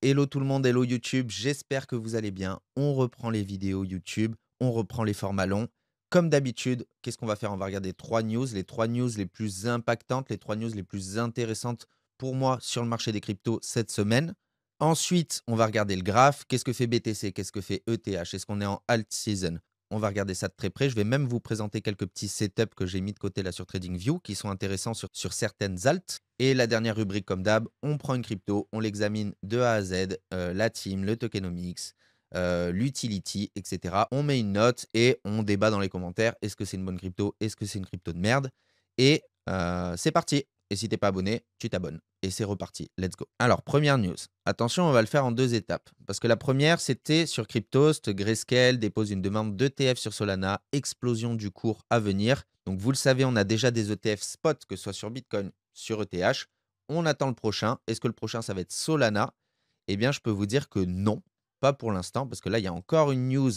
Hello tout le monde, hello YouTube, j'espère que vous allez bien. On reprend les vidéos YouTube, on reprend les formats longs. Comme d'habitude, qu'est-ce qu'on va faire? On va regarder les 3 news les plus impactantes, les 3 news les plus intéressantes pour moi sur le marché des cryptos cette semaine. Ensuite, on va regarder le graphe. Qu'est-ce que fait BTC? Qu'est-ce que fait ETH? Est-ce qu'on est en alt season? On va regarder ça de très près. Je vais même vous présenter quelques petits setups que j'ai mis de côté là sur TradingView qui sont intéressants sur certaines alts. Et la dernière rubrique, comme d'hab, on prend une crypto, on l'examine de A à Z, la team, le tokenomics, l'utility, etc. On met une note et on débat dans les commentaires. Est-ce que c'est une bonne crypto? Est-ce que c'est une crypto de merde? Et c'est parti. Et si t'es pas abonné, tu t'abonnes. Et c'est reparti. Let's go. Alors, première news. Attention, on va le faire en 2 étapes. Parce que la première, c'était sur Cryptost. Grayscale dépose une demande d'ETF sur Solana. Explosion du cours à venir. Donc, vous le savez, on a déjà des ETF spot, que ce soit sur Bitcoin, sur ETH. On attend le prochain. Est-ce que le prochain, ça va être Solana? Eh bien, je peux vous dire que non. Pas pour l'instant. Parce que là, il y a encore une news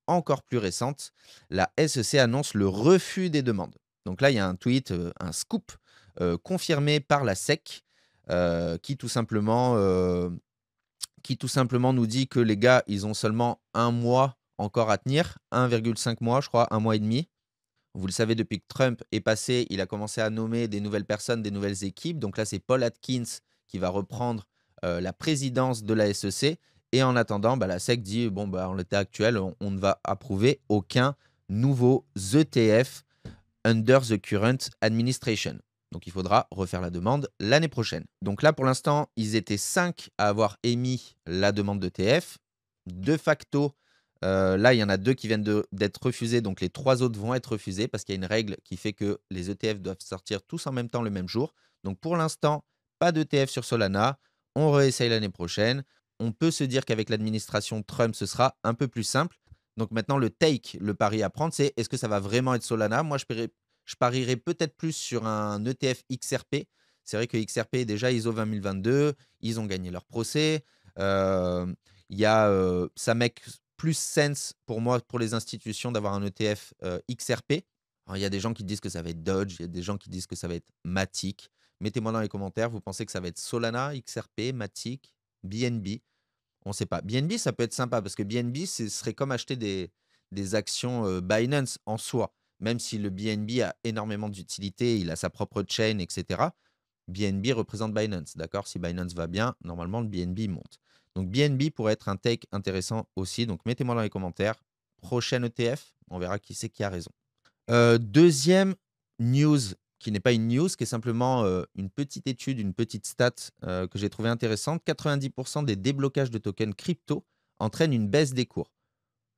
encore plus récente. La SEC annonce le refus des demandes. Donc là, il y a un tweet, un scoop confirmé par la SEC qui tout simplement nous dit que les gars, ils ont seulement un mois encore à tenir, 1,5 mois, je crois, un mois et demi. Vous le savez, depuis que Trump est passé, il a commencé à nommer des nouvelles personnes, des nouvelles équipes. Donc là, c'est Paul Atkins qui va reprendre la présidence de la SEC. Et en attendant, la SEC dit, bon, en l'état actuel, on ne va approuver aucun nouveau ETF under the current administration. Donc, il faudra refaire la demande l'année prochaine. Donc là, pour l'instant, ils étaient 5 à avoir émis la demande d'ETF. De facto, là, il y en a 2 qui viennent d'être refusés. Donc, les 3 autres vont être refusés parce qu'il y a une règle qui fait que les ETF doivent sortir tous en même temps le même jour. Donc, pour l'instant, pas d'ETF sur Solana. On réessaye l'année prochaine. On peut se dire qu'avec l'administration Trump, ce sera un peu plus simple. Donc maintenant, le pari à prendre, c'est est-ce que ça va vraiment être Solana? Moi, je parierais peut-être plus sur un ETF XRP. C'est vrai que XRP, déjà, ISO 20022, ils ont gagné leur procès. Euh, Ça make plus sense pour moi, pour les institutions, d'avoir un ETF XRP. Alors, il y a des gens qui disent que ça va être Dodge, il y a des gens qui disent que ça va être Matic. Mettez-moi dans les commentaires, vous pensez que ça va être Solana, XRP, Matic, BNB? On ne sait pas. BNB, ça peut être sympa parce que BNB, ce serait comme acheter des actions Binance en soi. Même si le BNB a énormément d'utilité, il a sa propre chain, etc. BNB représente Binance, d'accord? Si Binance va bien, normalement, le BNB monte. Donc, BNB pourrait être un take intéressant aussi. Donc, mettez-moi dans les commentaires. Prochaine ETF, on verra qui c'est qui a raison. Deuxième news, qui n'est pas une news, qui est simplement une petite étude, une petite stat que j'ai trouvée intéressante. 90% des déblocages de tokens crypto entraînent une baisse des cours.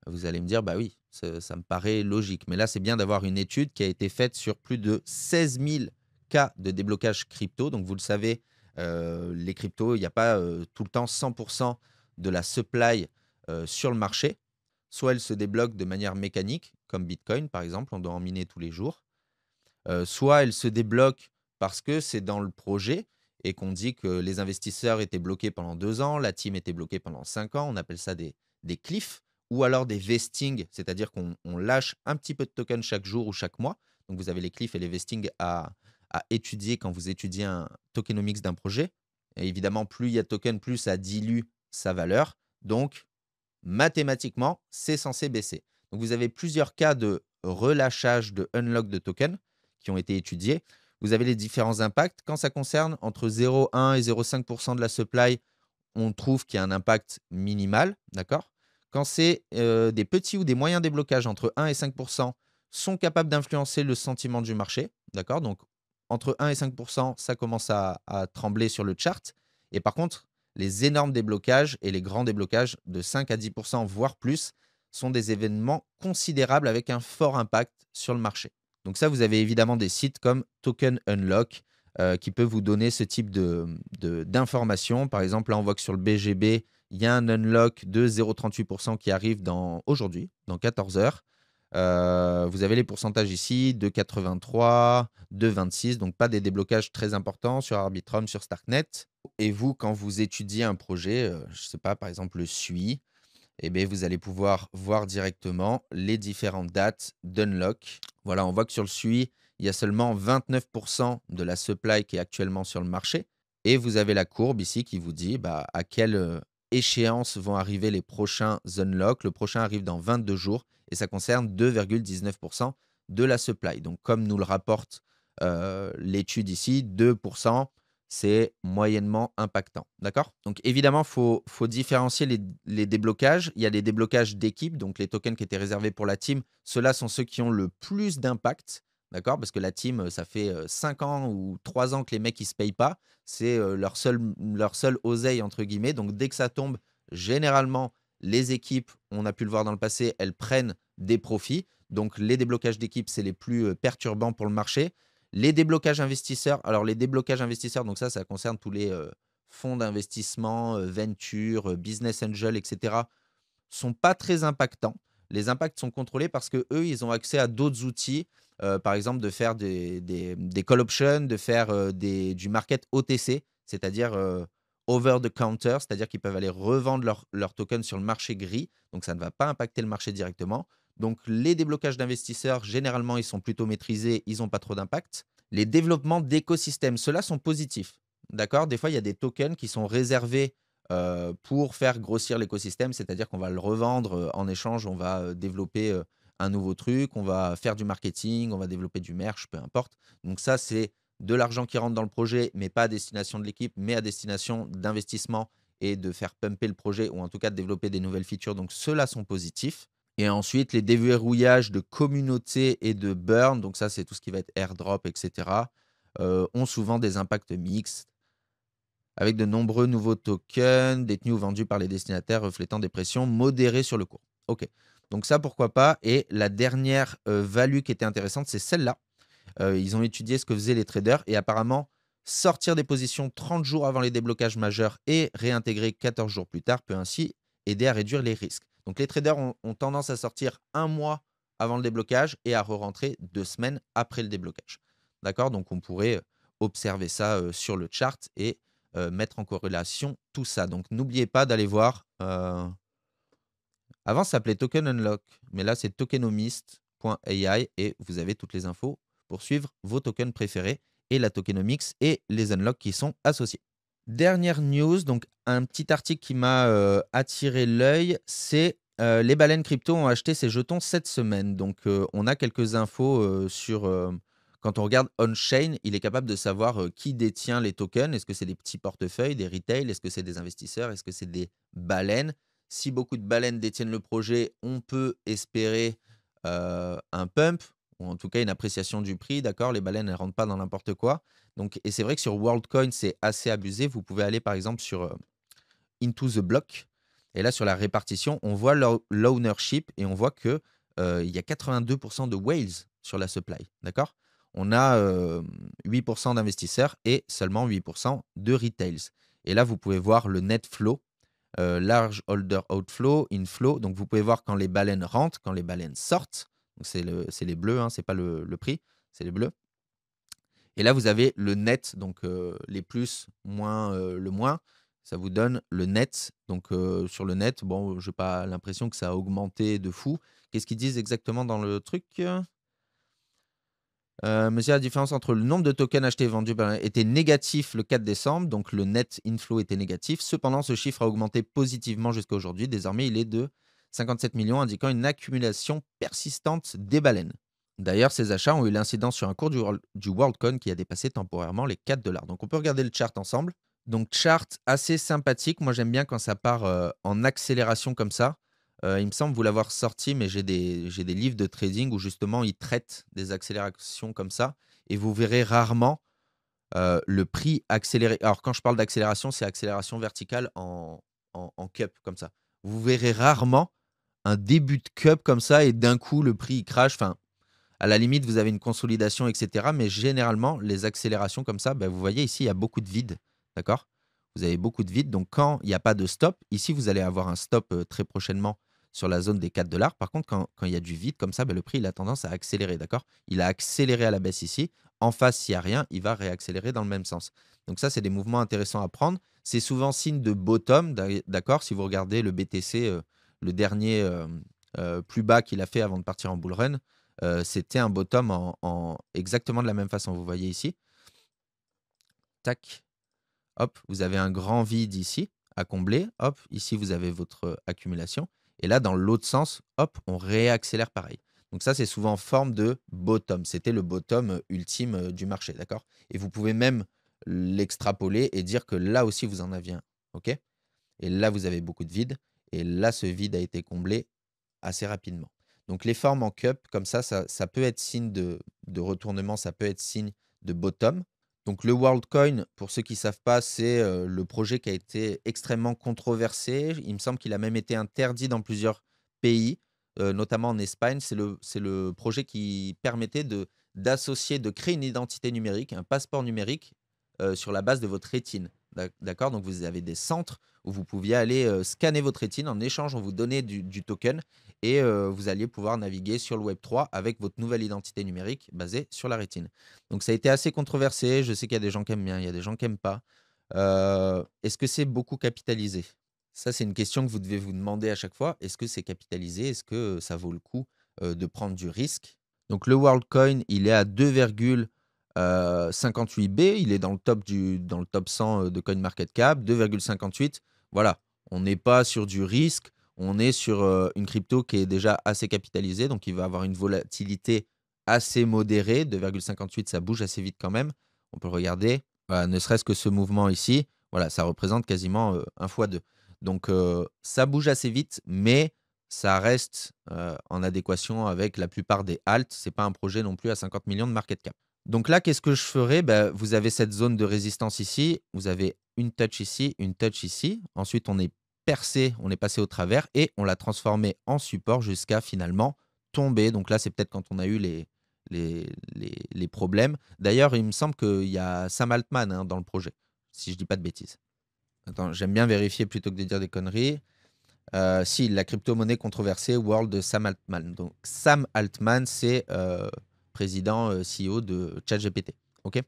Vous allez me dire, bah oui, ça me paraît logique. Mais là, c'est bien d'avoir une étude qui a été faite sur plus de 16 000 cas de déblocage crypto. Donc, vous le savez, les cryptos, il n'y a pas tout le temps 100% de la supply sur le marché. Soit elle se débloque de manière mécanique, comme Bitcoin par exemple, on doit en miner tous les jours. Soit elle se débloque parce que c'est dans le projet et qu'on dit que les investisseurs étaient bloqués pendant 2 ans, la team était bloquée pendant 5 ans, on appelle ça des cliffs, ou alors des vestings, c'est-à-dire qu'on lâche un petit peu de tokens chaque jour ou chaque mois. Donc vous avez les cliffs et les vestings à étudier quand vous étudiez un tokenomics d'un projet. Et évidemment, plus il y a de tokens, plus ça dilue sa valeur. Donc, mathématiquement, c'est censé baisser. Donc, vous avez plusieurs cas de relâchage de unlock de tokens qui ont été étudiés. Vous avez les différents impacts. Quand ça concerne entre 0,1 et 0,5% de la supply, on trouve qu'il y a un impact minimal, d'accord? Quand c'est des petits ou des moyens déblocages entre 1 et 5% sont capables d'influencer le sentiment du marché, d'accord? Donc, entre 1 et 5%, ça commence à trembler sur le chart. Et par contre, les énormes déblocages et les grands déblocages de 5 à 10%, voire plus, sont des événements considérables avec un fort impact sur le marché. Donc ça, vous avez évidemment des sites comme Token Unlock qui peuvent vous donner ce type d'informations. Par exemple, là, on voit que sur le BGB, il y a un unlock de 0,38% qui arrive aujourd'hui, dans 14 heures. Vous avez les pourcentages ici de 83, de 26, donc pas des déblocages très importants sur Arbitrum, sur Starknet. Et vous, quand vous étudiez un projet, je ne sais pas, par exemple le SUI, eh bien, vous allez pouvoir voir directement les différentes dates d'unlock. Voilà, on voit que sur le SUI, il y a seulement 29% de la supply qui est actuellement sur le marché. Et vous avez la courbe ici qui vous dit bah, à quelle échéance vont arriver les prochains unlocks. Le prochain arrive dans 22 jours et ça concerne 2,19% de la supply. Donc, comme nous le rapporte l'étude ici, 2%, c'est moyennement impactant. D'accord? Donc, évidemment, faut différencier les déblocages. Il y a les déblocages d'équipe, donc les tokens qui étaient réservés pour la team. Ceux-là sont ceux qui ont le plus d'impact. D'accord? Parce que la team, ça fait 5 ans ou 3 ans que les mecs, ils ne se payent pas. C'est leur seul oseille, entre guillemets. Donc, dès que ça tombe, généralement, les équipes, on a pu le voir dans le passé, elles prennent des profits. Donc, les déblocages d'équipe, c'est les plus perturbants pour le marché. Les déblocages investisseurs, alors les déblocages investisseurs, donc ça concerne tous les fonds d'investissement, venture, business angel, etc., sont pas très impactants. Les impacts sont contrôlés parce que eux, ils ont accès à d'autres outils, par exemple de faire des call options, de faire du market OTC, c'est-à-dire over the counter, c'est-à-dire qu'ils peuvent aller revendre leurs tokens sur le marché gris. Donc, ça ne va pas impacter le marché directement. Donc, les déblocages d'investisseurs, généralement, ils sont plutôt maîtrisés, ils n'ont pas trop d'impact. Les développements d'écosystèmes, ceux-là sont positifs. D'accord? Des fois, il y a des tokens qui sont réservés pour faire grossir l'écosystème, c'est-à-dire qu'on va le revendre en échange, on va développer un nouveau truc, on va faire du marketing, on va développer du merch, peu importe. Donc ça, c'est de l'argent qui rentre dans le projet, mais pas à destination de l'équipe, mais à destination d'investissement et de faire pumper le projet ou en tout cas de développer des nouvelles features. Donc ceux-là sont positifs. Et ensuite, les déverrouillages de communauté et de burn, donc ça, c'est tout ce qui va être airdrop, etc., ont souvent des impacts mixtes avec de nombreux nouveaux tokens détenus ou vendus par les destinataires reflétant des pressions modérées sur le cours. OK. Donc ça, pourquoi pas. Et la dernière value qui était intéressante, c'est celle-là. Ils ont étudié ce que faisaient les traders et apparemment, sortir des positions 30 jours avant les déblocages majeurs et réintégrer 14 jours plus tard peut ainsi aider à réduire les risques. Donc les traders ont tendance à sortir un mois avant le déblocage et à re-rentrer 2 semaines après le déblocage. D'accord? Donc on pourrait observer ça sur le chart et mettre en corrélation tout ça. Donc n'oubliez pas d'aller voir. Avant, ça s'appelait Token Unlock, mais là, c'est tokenomist.ai et vous avez toutes les infos pour suivre vos tokens préférés et la tokenomics et les unlocks qui sont associés. Dernière news, donc un petit article qui m'a attiré l'œil, c'est les baleines crypto ont acheté ces jetons cette semaine. Donc on a quelques infos sur quand on regarde on-chain, il est capable de savoir qui détient les tokens. Est-ce que c'est des petits portefeuilles, des retail? Est-ce que c'est des investisseurs? Est-ce que c'est des baleines? Si beaucoup de baleines détiennent le projet, on peut espérer un pump, ou en tout cas une appréciation du prix, d'accord? Les baleines, elles ne rentrent pas dans n'importe quoi. Donc, et c'est vrai que sur WorldCoin, c'est assez abusé. Vous pouvez aller par exemple sur Into the Block. Et là, sur la répartition, on voit l'ownership et on voit que il y a 82% de whales sur la supply. D'accord? On a 8% d'investisseurs et seulement 8% de retails. Et là, vous pouvez voir le net flow, large holder outflow, inflow. Donc, vous pouvez voir quand les baleines rentrent, quand les baleines sortent. Donc, c'est les bleus, hein, c'est pas le prix, c'est les bleus. Et là, vous avez le net, donc les plus, moins le moins. Ça vous donne le net. Donc, sur le net, bon, je n'ai pas l'impression que ça a augmenté de fou. Qu'est-ce qu'ils disent exactement dans le truc? Monsieur, la différence entre le nombre de tokens achetés et vendus était négatif le 4 décembre, donc le net inflow était négatif. Cependant, ce chiffre a augmenté positivement jusqu'à aujourd'hui. Désormais, il est de 57 millions, indiquant une accumulation persistante des baleines. D'ailleurs, ces achats ont eu l'incidence sur un cours du WorldCoin qui a dépassé temporairement les 4 dollars. Donc, on peut regarder le chart ensemble. Donc, chart assez sympathique. Moi, j'aime bien quand ça part en accélération comme ça. Il me semble vous l'avoir sorti, mais j'ai des livres de trading où justement ils traitent des accélérations comme ça. Et vous verrez rarement le prix accéléré. Alors, quand je parle d'accélération, c'est accélération verticale en cup comme ça. Vous verrez rarement un début de cup comme ça et d'un coup, le prix il crash. Enfin, à la limite, vous avez une consolidation, etc. Mais généralement, les accélérations comme ça, bah, vous voyez ici, il y a beaucoup de vide. D'accord? Vous avez beaucoup de vide. Donc, quand il n'y a pas de stop, ici, vous allez avoir un stop très prochainement sur la zone des 4 dollars. Par contre, quand il y a du vide comme ça, bah, le prix, il a tendance à accélérer. D'accord? Il a accéléré à la baisse ici. En face, s'il n'y a rien, il va réaccélérer dans le même sens. Donc, ça, c'est des mouvements intéressants à prendre. C'est souvent signe de bottom. D'accord? Si vous regardez le BTC, le dernier plus bas qu'il a fait avant de partir en bull run, c'était un bottom exactement de la même façon. Vous voyez ici. Tac. hop, vous avez un grand vide ici à combler. Hop, ici, vous avez votre accumulation. Et là, dans l'autre sens, hop, on réaccélère pareil. Donc ça, c'est souvent en forme de bottom. C'était le bottom ultime du marché, d'accord? Et vous pouvez même l'extrapoler et dire que là aussi, vous en aviez un. OK? Et là, vous avez beaucoup de vide. Et là, ce vide a été comblé assez rapidement. Donc les formes en cup, comme ça peut être signe de retournement, ça peut être signe de bottom. Donc le WorldCoin, pour ceux qui ne savent pas, c'est le projet qui a été extrêmement controversé. Il me semble qu'il a même été interdit dans plusieurs pays, notamment en Espagne. C'est le projet qui permettait d'associer, de créer une identité numérique, un passeport numérique sur la base de votre rétine. D'accord? Donc vous avez des centres où vous pouviez aller scanner votre rétine. En échange, on vous donnait du token et vous alliez pouvoir naviguer sur le Web3 avec votre nouvelle identité numérique basée sur la rétine. Donc ça a été assez controversé. Je sais qu'il y a des gens qui aiment bien, il y a des gens qui n'aiment pas. Est-ce que c'est beaucoup capitalisé? Ça, c'est une question que vous devez vous demander à chaque fois. Est-ce que c'est capitalisé? Est-ce que ça vaut le coup de prendre du risque? Donc le WorldCoin, il est à 2,58 B. Il est dans le top 100 de CoinMarketCap. 2,58. Voilà, on n'est pas sur du risque. On est sur une crypto qui est déjà assez capitalisée. Donc il va avoir une volatilité assez modérée. 2,58, ça bouge assez vite quand même. On peut regarder. Voilà, ne serait-ce que ce mouvement ici, voilà, ça représente quasiment 1 fois 2. Donc ça bouge assez vite, mais ça reste en adéquation avec la plupart des alts. Ce n'est pas un projet non plus à 50 millions de market cap. Donc là, qu'est-ce que je ferais? Bah, vous avez cette zone de résistance ici, vous avez une touch ici, une touch ici. Ensuite, on est percé, on est passé au travers et on l'a transformé en support jusqu'à finalement tomber. Donc là, c'est peut-être quand on a eu les problèmes. D'ailleurs, il me semble qu'il y a Sam Altman hein, dans le projet, si je ne dis pas de bêtises. Attends, j'aime bien vérifier plutôt que de dire des conneries. Si, la crypto-monnaie controversée World de Sam Altman. Donc, Sam Altman, c'est président, CEO de ChatGPT. OK?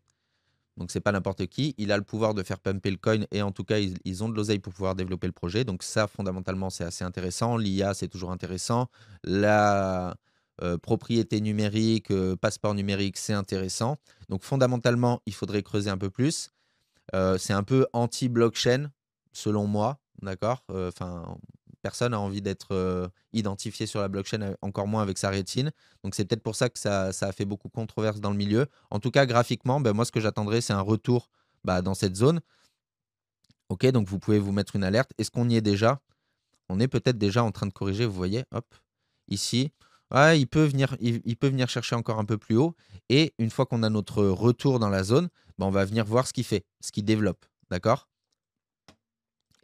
Donc, c'est pas n'importe qui. Il a le pouvoir de faire pumper le coin et en tout cas, ils ont de l'oseille pour pouvoir développer le projet. Donc, ça, fondamentalement, c'est assez intéressant. L'IA, c'est toujours intéressant. La propriété numérique, passeport numérique, c'est intéressant. Donc, fondamentalement, il faudrait creuser un peu plus. C'est un peu anti-blockchain, selon moi, d'accord? Enfin, personne n'a envie d'être, identifié sur la blockchain, encore moins avec sa rétine. Donc c'est peut-être pour ça que ça a fait beaucoup controverse dans le milieu. En tout cas, graphiquement, moi, ce que j'attendrais, c'est un retour, dans cette zone. OK, donc vous pouvez vous mettre une alerte. Est-ce qu'on y est déjà? On est peut-être déjà en train de corriger, vous voyez? Hop, ici. Ah, il peut venir chercher encore un peu plus haut et une fois qu'on a notre retour dans la zone, on va venir voir ce qu'il fait, ce qu'il développe, d'accord?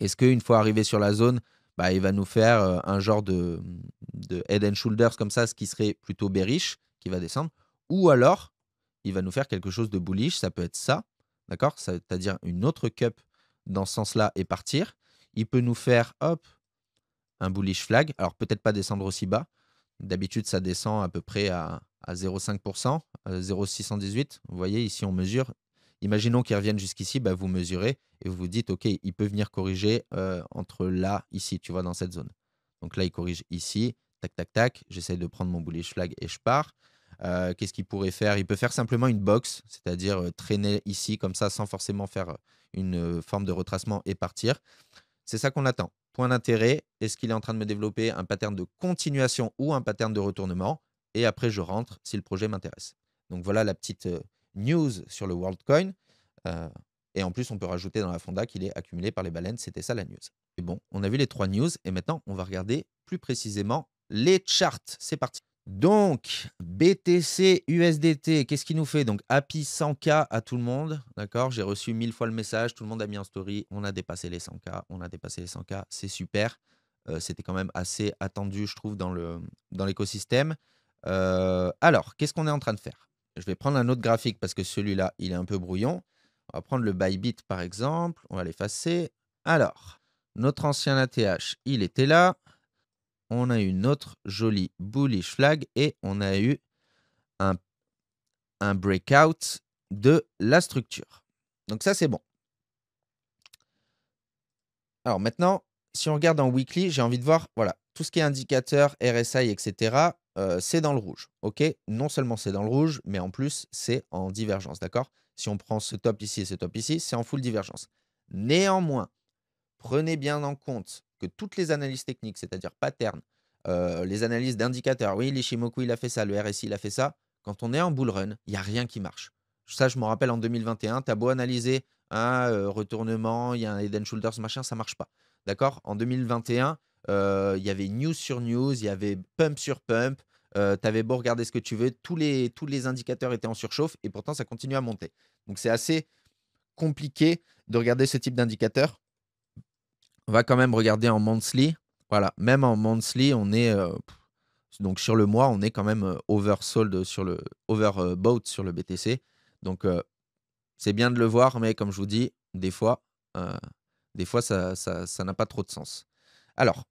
Est-ce qu'une fois arrivé sur la zone, il va nous faire, un genre de head and shoulders comme ça, ce qui serait plutôt bearish, qui va descendre? Ou alors, il va nous faire quelque chose de bullish, ça peut être ça, d'accord? C'est-à-dire une autre cup dans ce sens-là et partir. Il peut nous faire, hop, un bullish flag. Alors peut-être pas descendre aussi bas. D'habitude, ça descend à peu près à 0,5%, 0,618. Vous voyez, ici, on mesure. Imaginons qu'ils reviennent jusqu'ici, vous mesurez et vous vous dites, OK, il peut venir corriger entre là, ici, tu vois, dans cette zone. Donc là, il corrige ici, tac, tac, tac. J'essaie de prendre mon bullish flag et je pars. Qu'est-ce qu'il pourrait faire? Il peut faire simplement une box, c'est-à-dire traîner ici comme ça sans forcément faire une forme de retracement et partir. C'est ça qu'on attend. Point d'intérêt, est-ce qu'il est en train de me développer un pattern de continuation ou un pattern de retournement? Et après, je rentre si le projet m'intéresse. Donc voilà la petite news sur le WorldCoin. Euh, et en plus, on peut rajouter dans la fonda qu'il est accumulé par les baleines. C'était ça la news. Et bon, on a vu les 3 news et maintenant, on va regarder plus précisément les charts. C'est parti. Donc, BTC USDT, qu'est-ce qu'il nous fait? Donc, happy 100K à tout le monde, d'accord? J'ai reçu 1000 fois le message, tout le monde a mis en story, on a dépassé les 100K, on a dépassé les 100K, c'est super. C'était quand même assez attendu, je trouve, dans l'écosystème. Alors, qu'est-ce qu'on est en train de faire? Je vais prendre un autre graphique parce que celui-là, il est un peu brouillon. On va prendre le Bybit, par exemple, on va l'effacer. Alors, notre ancien ATH, il était là. On a eu notre jolie bullish flag et on a eu un, un breakout de la structure. Donc ça, c'est bon. Alors maintenant, si on regarde en weekly, j'ai envie de voir, voilà, tout ce qui est indicateur, RSI, etc., c'est dans le rouge. OK? Non seulement c'est dans le rouge, mais en plus, c'est en divergence. D'accord? Si on prend ce top ici et ce top ici, c'est en full divergence. Néanmoins, prenez bien en compte que toutes les analyses techniques, c'est-à-dire pattern, les analyses d'indicateurs, oui, l'Ishimoku, il a fait ça, le RSI, il a fait ça. Quand on est en bull run, il y a rien qui marche. Ça, je me rappelle en 2021, tu as beau analyser un, retournement, il y a un head and shoulders, machin, ça marche pas. D'accord? En 2021, il y avait news sur news, il y avait pump sur pump, tu avais beau regarder ce que tu veux, tous les indicateurs étaient en surchauffe et pourtant ça continue à monter. Donc c'est assez compliqué de regarder ce type d'indicateur. On va quand même regarder en monthly. Voilà, même en monthly, on est, donc sur le mois, on est quand même, oversold sur le overbought sur le BTC. Donc, c'est bien de le voir, mais comme je vous dis, heu, des fois ça n'a pas trop de sens. Alors,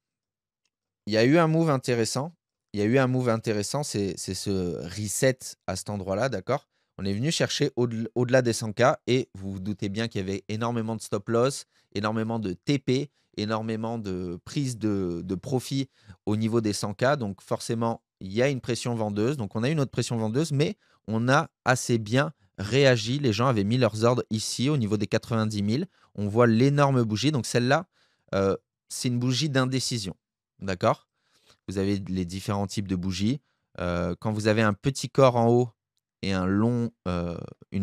il y a eu un move intéressant. Il y a eu un move intéressant, c'est ce reset à cet endroit-là, d'accord? On est venu chercher au-delà des 100 K et vous vous doutez bien qu'il y avait énormément de stop loss, énormément de TP, énormément de prise de profit au niveau des 100 K. Donc forcément, il y a une pression vendeuse. Donc on a une autre pression vendeuse, mais on a assez bien réagi. Les gens avaient mis leurs ordres ici au niveau des 90 000. On voit l'énorme bougie. Donc celle-là, c'est une bougie d'indécision. D'accord? Vous avez les différents types de bougies. Quand vous avez un petit corps en haut et une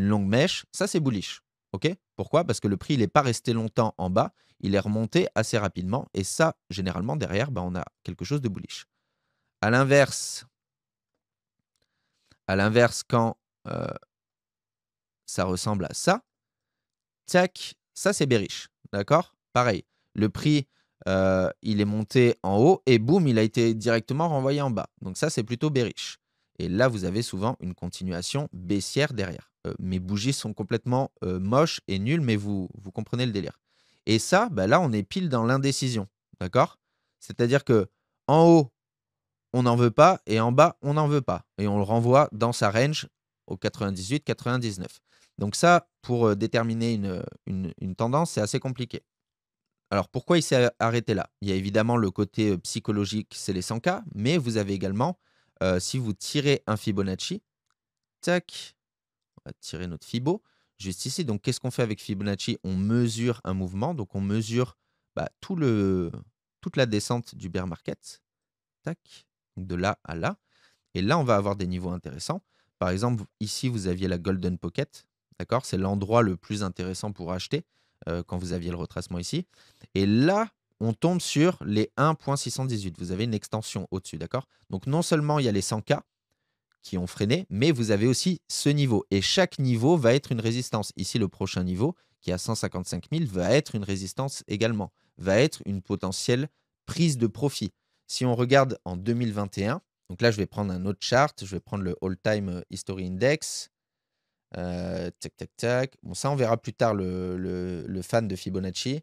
longue mèche, ça c'est bullish. OK? Pourquoi? Parce que le prix il est pas resté longtemps en bas, il est remonté assez rapidement et ça, généralement derrière, bah, on a quelque chose de bullish. À l'inverse quand, heu, ça ressemble à ça, tac, ça c'est bearish, d'accord? Pareil, le prix, il est monté en haut et boum, il a été directement renvoyé en bas. Donc ça, c'est plutôt bearish et là, vous avez souvent une continuation baissière derrière. Mes bougies sont complètement, moches et nulles, mais vous comprenez le délire et ça, bah, là, on est pile dans l'indécision, d'accord? C'est-à-dire que en haut, on n'en veut pas et en bas, on n'en veut pas et on le renvoie dans sa range au 98-99. Donc ça, pour, déterminer une tendance, c'est assez compliqué. Alors pourquoi il s'est arrêté là? Il y a évidemment le côté, psychologique, c'est les 100 K, mais vous avez également, si vous tirez un Fibonacci, tac, on va tirer notre Fibo juste ici. Donc qu'est-ce qu'on fait avec Fibonacci? On mesure un mouvement, donc on mesure, bah, toute la descente du bear market, tac, donc de là à là. Et là, on va avoir des niveaux intéressants. Par exemple, ici, vous aviez la Golden Pocket, d'accord? C'est l'endroit le plus intéressant pour acheter, quand vous aviez le retracement ici. Et là, on tombe sur les 1,618. Vous avez une extension au-dessus, d'accord? Donc non seulement il y a les 100 K qui ont freiné, mais vous avez aussi ce niveau. Et chaque niveau va être une résistance. Ici, le prochain niveau, qui est à 155 000, va être une résistance également, va être une potentielle prise de profit. Si on regarde en 2021, donc là, je vais prendre un autre chart, je vais prendre le All-Time History Index. Tac, tac, tac. Bon, ça, on verra plus tard le fan de Fibonacci.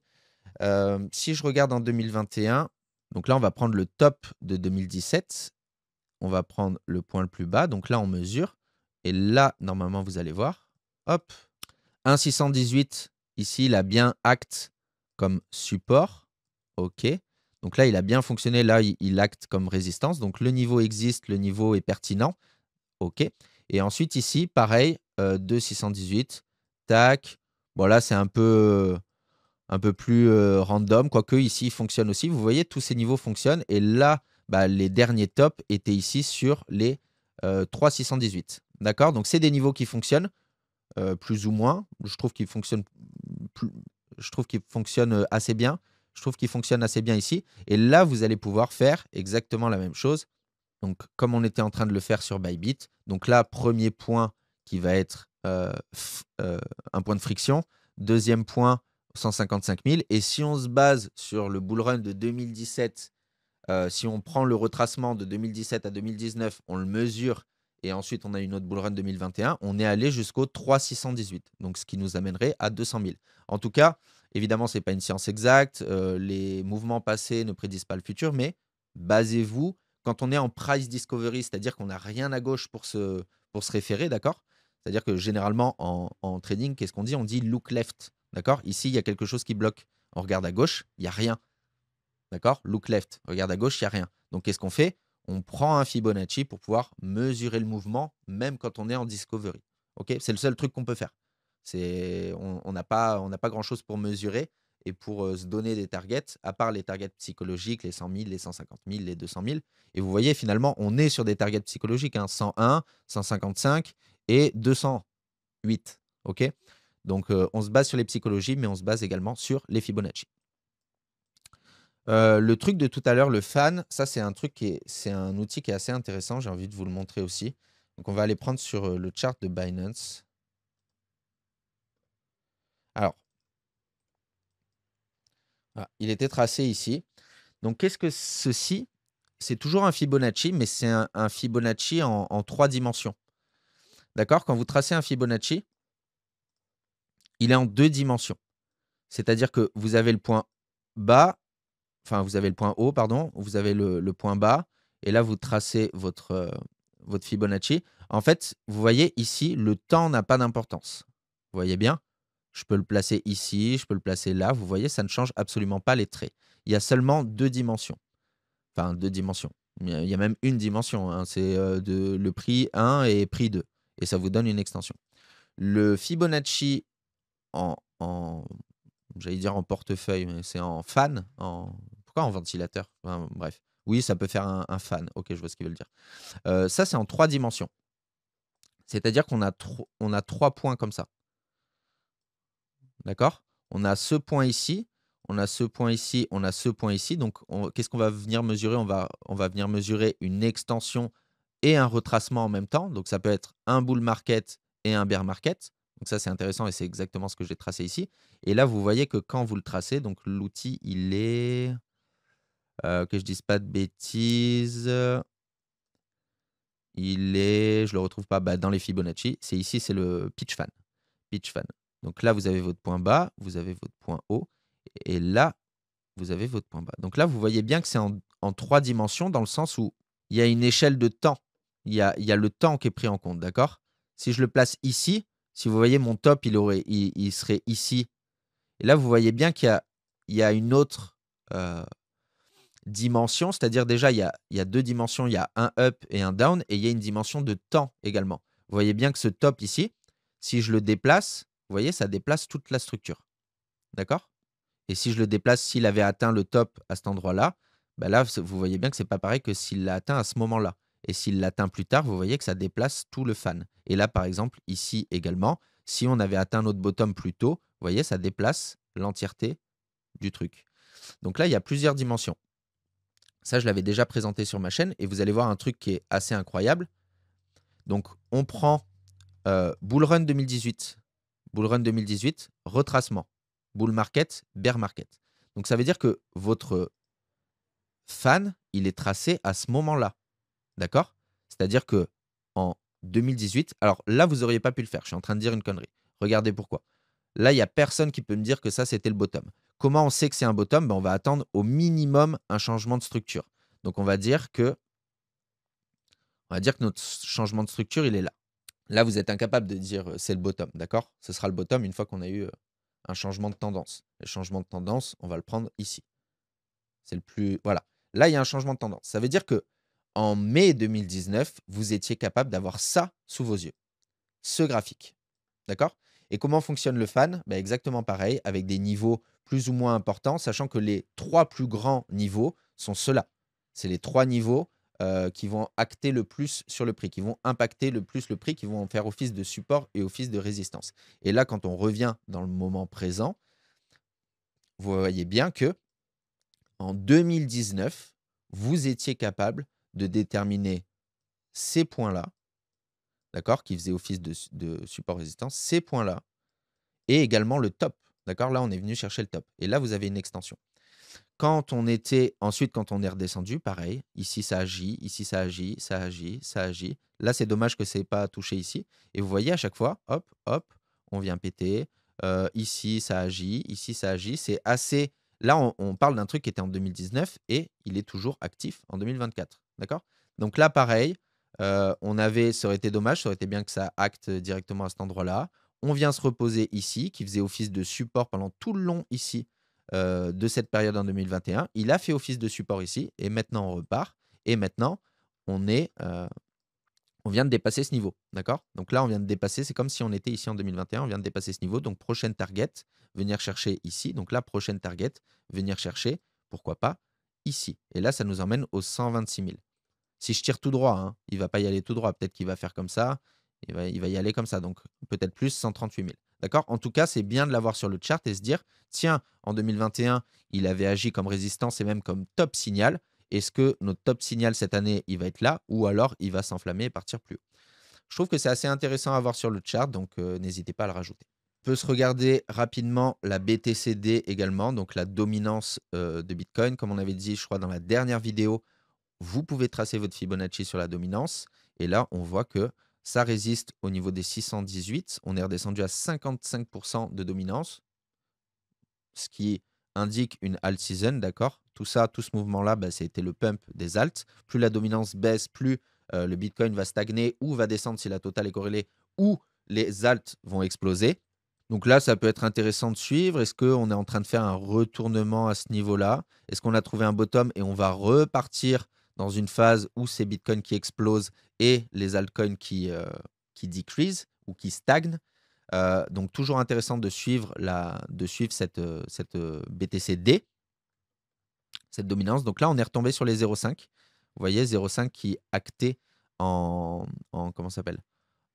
Si je regarde en 2021, donc là, on va prendre le top de 2017. On va prendre le point le plus bas. Donc là, on mesure. Et là, normalement, vous allez voir. Hop. 1,618. Ici, il a bien acte comme support. OK. Donc là, il a bien fonctionné. Là, il acte comme résistance. Donc le niveau existe, le niveau est pertinent. OK. Et ensuite, ici, pareil, 2,618. Tac. Bon, là, c'est un peu plus random, quoique ici, il fonctionne aussi. Vous voyez, tous ces niveaux fonctionnent. Et là, bah, les derniers tops étaient ici sur les 3,618. D'accord? Donc, c'est des niveaux qui fonctionnent, plus ou moins. Je trouve qu'ils fonctionnent, plus- je trouve qu'ils fonctionnent assez bien. Je trouve qu'ils fonctionnent assez bien ici. Et là, vous allez pouvoir faire exactement la même chose. Donc, comme on était en train de le faire sur Bybit. Donc là, premier point qui va être un point de friction. Deuxième point, 155 000. Et si on se base sur le bull run de 2017, si on prend le retracement de 2017 à 2019, on le mesure et ensuite on a une autre bull run 2021, on est allé jusqu'au 3,618. Donc, ce qui nous amènerait à 200 000. En tout cas, évidemment, ce n'est pas une science exacte. Les mouvements passés ne prédisent pas le futur, mais basez-vous quand on est en price discovery, c'est-à-dire qu'on n'a rien à gauche pour se référer, d'accord? C'est-à-dire que généralement en trading, qu'est-ce qu'on dit? On dit look left, d'accord? Ici, il y a quelque chose qui bloque. On regarde à gauche, il n'y a rien, d'accord? Look left, regarde à gauche, il n'y a rien. Donc, qu'est-ce qu'on fait? On prend un Fibonacci pour pouvoir mesurer le mouvement, même quand on est en discovery. OK? C'est le seul truc qu'on peut faire. On n'a pas grand-chose pour mesurer et pour, se donner des targets, à part les targets psychologiques, les 100 000, les 150 000, les 200 000 et vous voyez finalement, on est sur des targets psychologiques, hein, 101, 155 et 208, OK? Donc, on se base sur les psychologies, mais on se base également sur les Fibonacci. Le truc de tout à l'heure, le fan, ça c'est un outil qui est assez intéressant, j'ai envie de vous le montrer aussi. Donc on va aller prendre sur, le chart de Binance. Alors, voilà, il était tracé ici. Donc qu'est-ce que ceci? C'est toujours un Fibonacci, mais c'est un Fibonacci en 3 dimensions. D'accord? Quand vous tracez un Fibonacci, il est en 2 dimensions. C'est-à-dire que vous avez le point bas, enfin vous avez le point haut, pardon, vous avez le point bas et là vous tracez votre Fibonacci. En fait, vous voyez ici, le temps n'a pas d'importance. Vous voyez bien? Je peux le placer ici, je peux le placer là. Vous voyez, ça ne change absolument pas les traits. Il y a seulement 2 dimensions. Enfin 2 dimensions. Il y a même une dimension, hein, c'est, le prix 1 et prix 2 et ça vous donne une extension. Le Fibonacci en j'allais dire en portefeuille, mais c'est en fan, pourquoi en ventilateur? Enfin bref. Oui, ça peut faire un fan. OK, je vois ce qu'ils veulent dire. Ça, c'est en 3 dimensions. C'est-à-dire on a 3 points comme ça. D'accord? On a ce point ici, on a ce point ici, on a ce point ici. Donc qu'est-ce qu'on va venir mesurer? On va venir mesurer une extension et un retracement en même temps. Donc ça peut être un bull market et un bear market. Donc ça, c'est intéressant et c'est exactement ce que j'ai tracé ici. Et là, vous voyez que quand vous le tracez, donc l'outil, il est, que je dise pas de bêtises, je le retrouve pas, bah, dans les Fibonacci. C'est ici, c'est le pitch fan. Pitch fan. Donc là, vous avez votre point bas, vous avez votre point haut et là, vous avez votre point bas. Donc là, vous voyez bien que c'est en 3 dimensions dans le sens où il y a une échelle de temps. Il y a le temps qui est pris en compte, d'accord? Si je le place ici, si vous voyez mon top, il serait ici et là, vous voyez bien qu'il y a une autre, dimension, c'est-à-dire déjà il y a 2 dimensions, il y a un up et un down et il y a une dimension de temps également. Vous voyez bien que ce top ici, si je le déplace, vous voyez, ça déplace toute la structure, d'accord? Et si je le déplace, s'il avait atteint le top à cet endroit-là, bah là, vous voyez bien que c'est pas pareil que s'il l'a atteint à ce moment-là. Et s'il l'atteint plus tard, vous voyez que ça déplace tout le fan. Et là, par exemple, ici également, si on avait atteint notre bottom plus tôt, vous voyez, ça déplace l'entièreté du truc. Donc là, il y a plusieurs dimensions. Ça, je l'avais déjà présenté sur ma chaîne et vous allez voir un truc qui est assez incroyable. Donc, on prend Bull Run 2018. Bull Run 2018, retracement. Bull Market, Bear Market. Donc, ça veut dire que votre fan, il est tracé à ce moment-là. D'accord? C'est-à-dire que en 2018, alors là, vous n'auriez pas pu le faire. Je suis en train de dire une connerie. Regardez pourquoi. Là, il n'y a personne qui peut me dire que ça, c'était le bottom. Comment on sait que c'est un bottom? Ben, on va attendre au minimum un changement de structure. Donc, on va dire que notre changement de structure, il est là. Là, vous êtes incapable de dire c'est le bottom, d'accord? Ce sera le bottom une fois qu'on a eu un changement de tendance. Le changement de tendance, on va le prendre ici. C'est le plus. Voilà. Là, il y a un changement de tendance. Ça veut dire que en mai 2019, vous étiez capable d'avoir ça sous vos yeux, ce graphique. D'accord? Et comment fonctionne le fan? Bah, exactement pareil, avec des niveaux plus ou moins importants, sachant que les 3 plus grands niveaux sont ceux-là. C'est les 3 niveaux, qui vont acter le plus sur le prix, qui vont impacter le plus le prix, qui vont faire office de support et office de résistance. Et là, quand on revient dans le moment présent, vous voyez bien que en 2019, vous étiez capable de déterminer ces points-là, d'accord? Qui faisaient office de support résistance, ces points-là et également le top. D'accord? Là, on est venu chercher le top. Et là, vous avez une extension. Quand on est redescendu, pareil. Ici, ça agit. Ici, ça agit. Ça agit. Ça agit. Là, c'est dommage que ce n'est pas touché ici. Et vous voyez, à chaque fois, hop, hop, on vient péter. Ici, ça agit. Ici, ça agit. C'est assez. Là, on parle d'un truc qui était en 2019 et il est toujours actif en 2024. D'accord? Donc là, pareil. Ça aurait été dommage. Ça aurait été bien que ça acte directement à cet endroit-là. On vient se reposer ici, qui faisait office de support pendant tout le long ici de cette période en 2021. Il a fait office de support ici et maintenant on repart. Et maintenant, on est On vient de dépasser ce niveau, d'accord? Donc là, on vient de dépasser, c'est comme si on était ici en 2021, on vient de dépasser ce niveau. Donc prochaine target, venir chercher ici. Donc là, prochaine target, venir chercher, pourquoi pas, ici. Et là, ça nous emmène aux 126 000. Si je tire tout droit, hein, il ne va pas y aller tout droit. Peut-être qu'il va faire comme ça, il va y aller comme ça. Donc peut-être plus 138 000. D'accord? En tout cas, c'est bien de l'avoir sur le chart et se dire, tiens, en 2021, il avait agi comme résistance et même comme top signal. Est-ce que notre top signal cette année, il va être là ou alors il va s'enflammer et partir plus haut? Je trouve que c'est assez intéressant à voir sur le chart, donc n'hésitez pas à le rajouter. On peut se regarder rapidement la BTCD également, donc la dominance de Bitcoin. Comme on avait dit, je crois, dans la dernière vidéo, vous pouvez tracer votre Fibonacci sur la dominance. Et là, on voit que ça résiste au niveau des 618. On est redescendu à 55% de dominance, ce qui indique une alt season, d'accord? Tout ça, tout ce mouvement-là, bah, c'était le pump des alts. Plus la dominance baisse, plus le Bitcoin va stagner ou va descendre si la totale est corrélée, ou les alts vont exploser. Donc là, ça peut être intéressant de suivre. Est-ce qu'on est en train de faire un retournement à ce niveau-là? Est-ce qu'on a trouvé un bottom et on va repartir dans une phase où c'est Bitcoin qui explose et les altcoins qui decrease ou qui stagnent? Donc toujours intéressant de suivre cette BTCD, cette dominance. Donc là, on est retombé sur les 0,5. Vous voyez, 0,5 qui actait en comment ça s'appelle?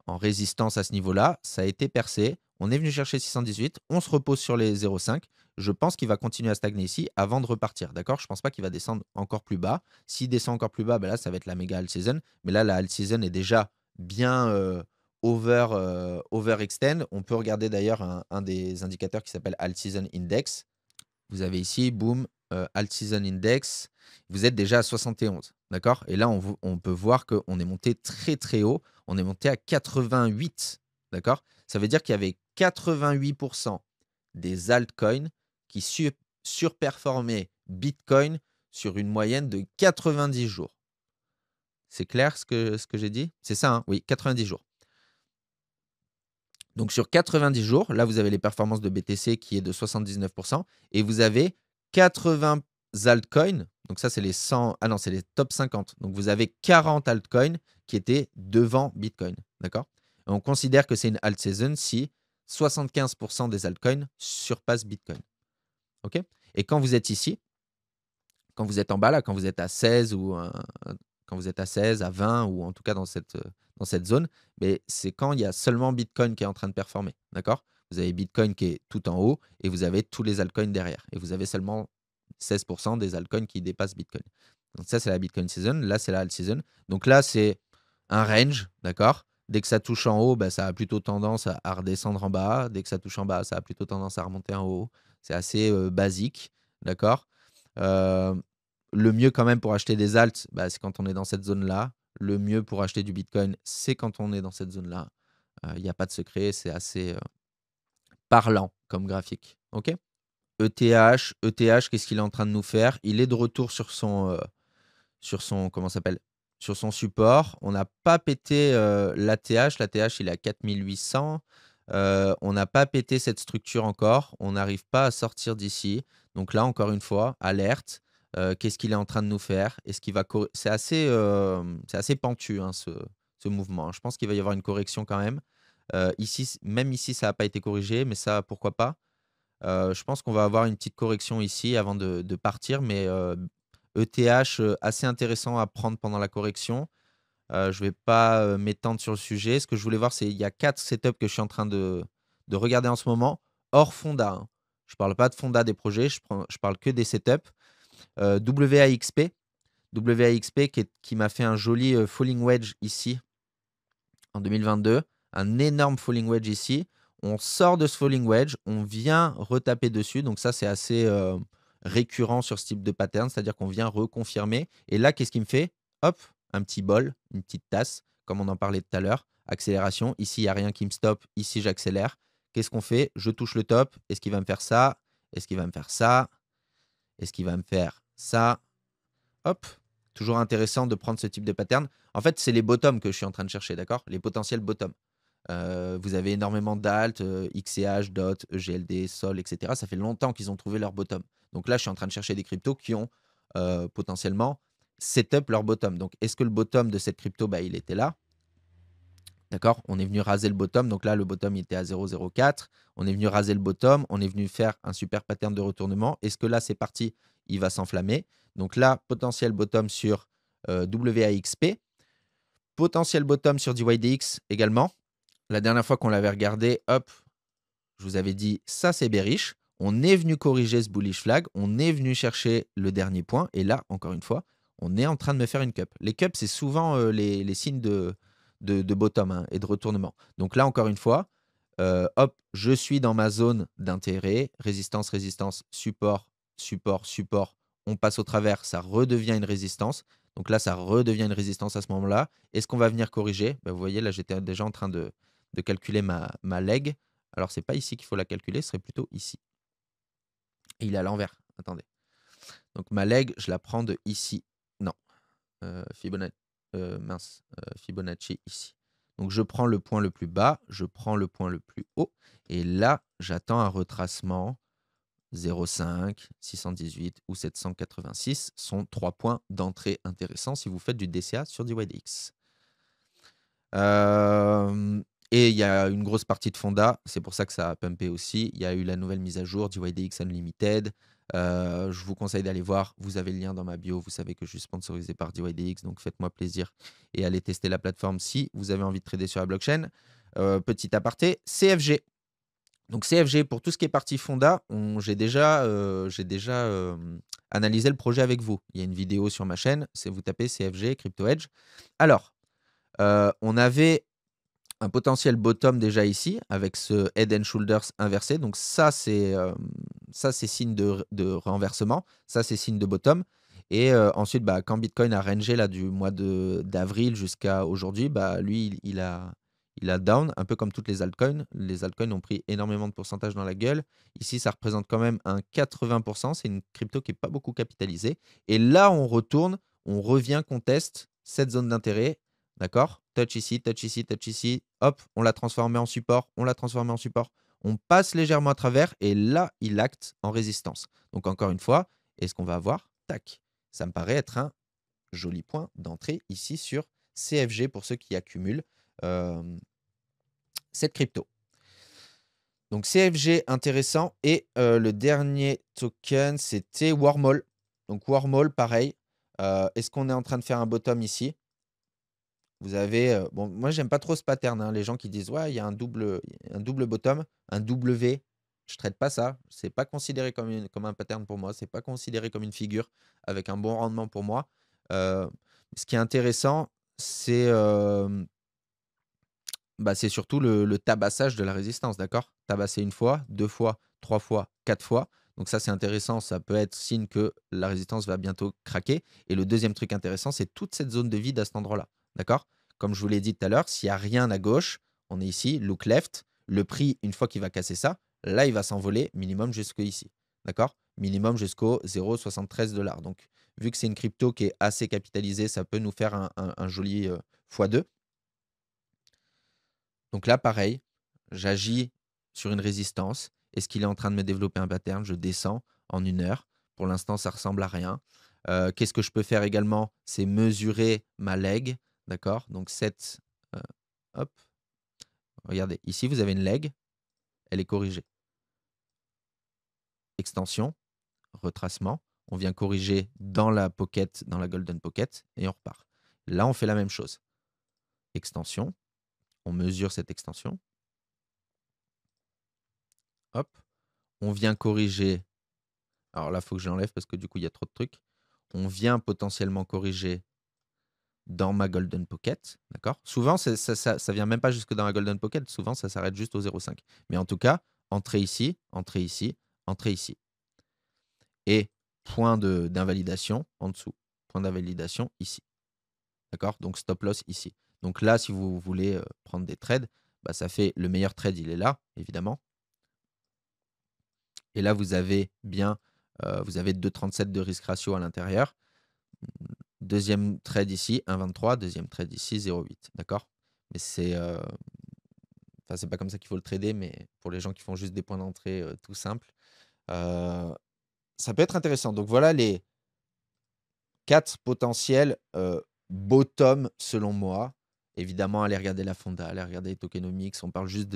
En résistance à ce niveau-là. Ça a été percé. On est venu chercher 618. On se repose sur les 0,5. Je pense qu'il va continuer à stagner ici avant de repartir. D'accord? Je ne pense pas qu'il va descendre encore plus bas. S'il descend encore plus bas, ben là, ça va être la méga alt season. Mais là, la alt season est déjà bien overextend. On peut regarder d'ailleurs un des indicateurs qui s'appelle alt season index. Vous avez ici, boom, alt season index. Vous êtes déjà à 71. D'accord? Et là, on peut voir qu'on est monté très très haut. On est monté à 88. D'accord? Ça veut dire qu'il y avait 88% des altcoins qui surperformaient Bitcoin sur une moyenne de 90 jours. C'est clair ce que j'ai dit? C'est ça, hein? Oui, 90 jours. Donc sur 90 jours, là, vous avez les performances de BTC qui est de 79% et vous avez 80 altcoins. Donc ça, c'est les 100. Ah non, c'est les top 50. Donc vous avez 40 altcoins qui étaient devant Bitcoin. D'accord? On considère que c'est une alt season si 75% des altcoins surpassent Bitcoin. OK? Et quand vous êtes ici, quand vous êtes en bas là, quand vous êtes à 16 ou quand vous êtes à 16, à 20 ou en tout cas dans cette zone, mais c'est quand il y a seulement Bitcoin qui est en train de performer. D'accord? Vous avez Bitcoin qui est tout en haut et vous avez tous les altcoins derrière. Et vous avez seulement 16% des altcoins qui dépassent Bitcoin. Donc ça, c'est la Bitcoin season. Là, c'est la alt season. Donc là, c'est un range. D'accord? Dès que ça touche en haut, bah, ça a plutôt tendance à redescendre en bas. Dès que ça touche en bas, ça a plutôt tendance à remonter en haut. C'est assez basique. D'accord? Euh, le mieux quand même pour acheter des alts, bah, c'est quand on est dans cette zone-là. Le mieux pour acheter du Bitcoin, c'est quand on est dans cette zone-là. Il n'y a pas de secret, c'est assez parlant comme graphique. OK? ETH, qu'est-ce qu'il est en train de nous faire? Il est de retour sur son comment ça s'appelle? Sur son support. On n'a pas pété l'ATH. L'ATH, il est à 4800. On n'a pas pété cette structure encore. On n'arrive pas à sortir d'ici. Donc là, encore une fois, alerte. Qu'est-ce qu'il est en train de nous faire? Est-ce qu'il va c'est assez pentu, hein, ce mouvement, hein. Je pense qu'il va y avoir une correction quand même. Ici, même ici, ça n'a pas été corrigé, mais ça, pourquoi pas? Je pense qu'on va avoir une petite correction ici avant de partir, mais ETH, assez intéressant à prendre pendant la correction. Je ne vais pas m'étendre sur le sujet. Ce que je voulais voir, c'est il y a 4 setups que je suis en train de regarder en ce moment, hors fonda, hein. Je ne parle pas de fonda des projets, je parle que des setups. WAXP, WAXP qui m'a fait un joli falling wedge ici en 2022, un énorme falling wedge ici. On sort de ce falling wedge, on vient retaper dessus. Donc ça, c'est assez récurrent sur ce type de pattern, c'est-à-dire qu'on vient reconfirmer. Et là, qu'est-ce qu'il me fait? Hop, un petit bol, une petite tasse, comme on en parlait tout à l'heure. Accélération, ici, il n'y a rien qui me stoppe. Ici, j'accélère. Qu'est-ce qu'on fait? Je touche le top. Est-ce qu'il va me faire ça? Est-ce qu'il va me faire ça? Est-ce qu'il va me faire ça? Hop, toujours intéressant de prendre ce type de pattern. En fait, c'est les bottoms que je suis en train de chercher, d'accord? Les potentiels bottoms. Vous avez énormément d'alt, XCH, DOT, EGLD, SOL, etc. Ça fait longtemps qu'ils ont trouvé leur bottom. Donc là, je suis en train de chercher des cryptos qui ont potentiellement set up leur bottom. Donc, est-ce que le bottom de cette crypto, bah, il était là? D'accord? On est venu raser le bottom. Donc là, le bottom il était à 0,04. On est venu raser le bottom. On est venu faire un super pattern de retournement. Est-ce que là, c'est parti? Il va s'enflammer. Donc là, potentiel bottom sur WAXP. Potentiel bottom sur DYDX également. La dernière fois qu'on l'avait regardé, hop, je vous avais dit ça c'est bearish. On est venu corriger ce bullish flag. On est venu chercher le dernier point. Et là, encore une fois, on est en train de me faire une cup. Les cups, c'est souvent les signes de bottom hein, et de retournement. Donc là, encore une fois, hop, je suis dans ma zone d'intérêt. Résistance, résistance, support, support, support. On passe au travers, ça redevient une résistance. Donc là, ça redevient une résistance à ce moment-là. Est-ce qu'on va venir corriger? Vous voyez, là, j'étais déjà en train de calculer ma leg. Alors, ce n'est pas ici qu'il faut la calculer, ce serait plutôt ici. Et il est à l'envers. Attendez. Donc, ma leg, je la prends de ici. Non. Fibonacci, Fibonacci ici. Donc, je prends le point le plus bas, je prends le point le plus haut. Et là, j'attends un retracement 0,5, 618 ou 786 sont 3 points d'entrée intéressants si vous faites du DCA sur DYDX. Et il y a une grosse partie de Fonda, c'est pour ça que ça a pumpé aussi. Il y a eu la nouvelle mise à jour DYDX Unlimited. Je vous conseille d'aller voir. Vous avez le lien dans ma bio. Vous savez que je suis sponsorisé par DYDX, donc faites-moi plaisir et allez tester la plateforme si vous avez envie de trader sur la blockchain. Petit aparté, CFG. Donc CFG, pour tout ce qui est partie Fonda, j'ai déjà analysé le projet avec vous. Il y a une vidéo sur ma chaîne, c'est vous tapez CFG, Crypto Edge. Alors, on avait un potentiel bottom déjà ici, avec ce Head and Shoulders inversé. Donc ça, c'est signe de renversement. Ça, c'est signe de bottom. Et ensuite, quand Bitcoin a rangé là, du mois d'avril jusqu'à aujourd'hui, lui, il a down, un peu comme toutes les altcoins. Les altcoins ont pris énormément de pourcentage dans la gueule. Ici, ça représente quand même un 80%. C'est une crypto qui n'est pas beaucoup capitalisée. Et là, on revient, qu'on teste cette zone d'intérêt. D'accord? Touch ici, touch ici, touch ici. Hop, on l'a transformé en support. On l'a transformé en support. On passe légèrement à travers et là, il acte en résistance. Donc, encore une fois, est-ce qu'on va avoir? Tac. Ça me paraît être un joli point d'entrée ici sur CFG pour ceux qui accumulent cette crypto. Donc, CFG intéressant. Et le dernier token, c'était Wormhole. Donc, Wormhole, pareil. Est-ce qu'on est en train de faire un bottom ici? Vous avez, bon, moi, j'aime pas trop ce pattern, hein, les gens qui disent: «Ouais, il y a un double bottom, un W». Je traite pas ça. C'est pas considéré comme un pattern pour moi. C'est pas considéré comme une figure avec un bon rendement pour moi. Ce qui est intéressant, c'est, c'est surtout le tabassage de la résistance, d'accord? Tabasser 1 fois, 2 fois, 3 fois, 4 fois. Donc ça, c'est intéressant. Ça peut être signe que la résistance va bientôt craquer. Et le deuxième truc intéressant, c'est toute cette zone de vide à cet endroit-là, d'accord? Comme je vous l'ai dit tout à l'heure, s'il y a rien à gauche, on est ici, look left. Le prix, une fois qu'il va casser ça, là, il va s'envoler minimum jusqu'ici, d'accord? Minimum jusqu'au 0,73 $. Donc, vu que c'est une crypto qui est assez capitalisée, ça peut nous faire un joli x2. Donc là, pareil, j'agis sur une résistance. Est-ce qu'il est en train de me développer un pattern? Je descends en 1 heure. Pour l'instant, ça ressemble à rien. Qu'est-ce que je peux faire également? C'est mesurer ma leg. D'accord? Donc, hop. Regardez, ici, vous avez une leg. Elle est corrigée. Extension, retracement. On vient corriger dans la pocket, dans la golden pocket, et on repart. Là, on fait la même chose. Extension. On mesure cette extension. Hop. On vient corriger. Alors là, il faut que j'enlève parce que du coup, il y a trop de trucs. On vient potentiellement corriger dans ma golden pocket. D'accord? Souvent, ça ne vient même pas jusque dans la golden pocket. Souvent, ça s'arrête juste au 0,5. Mais en tout cas, entrée ici, entrée ici, entrée ici. Et point d'invalidation en dessous. Point d'invalidation ici. D'accord? Donc, stop loss ici. Donc là, si vous voulez prendre des trades, ça fait le meilleur trade, il est là, évidemment. Et là, vous avez bien, vous avez 2,37 de risk ratio à l'intérieur. Deuxième trade ici, 1,23. Deuxième trade ici, 0,8. D'accord? Mais c'est pas comme ça qu'il faut le trader, mais pour les gens qui font juste des points d'entrée tout simples, ça peut être intéressant. Donc voilà les 4 potentiels bottom selon moi. Évidemment, allez regarder la fonda, allez regarder les tokenomics, on parle juste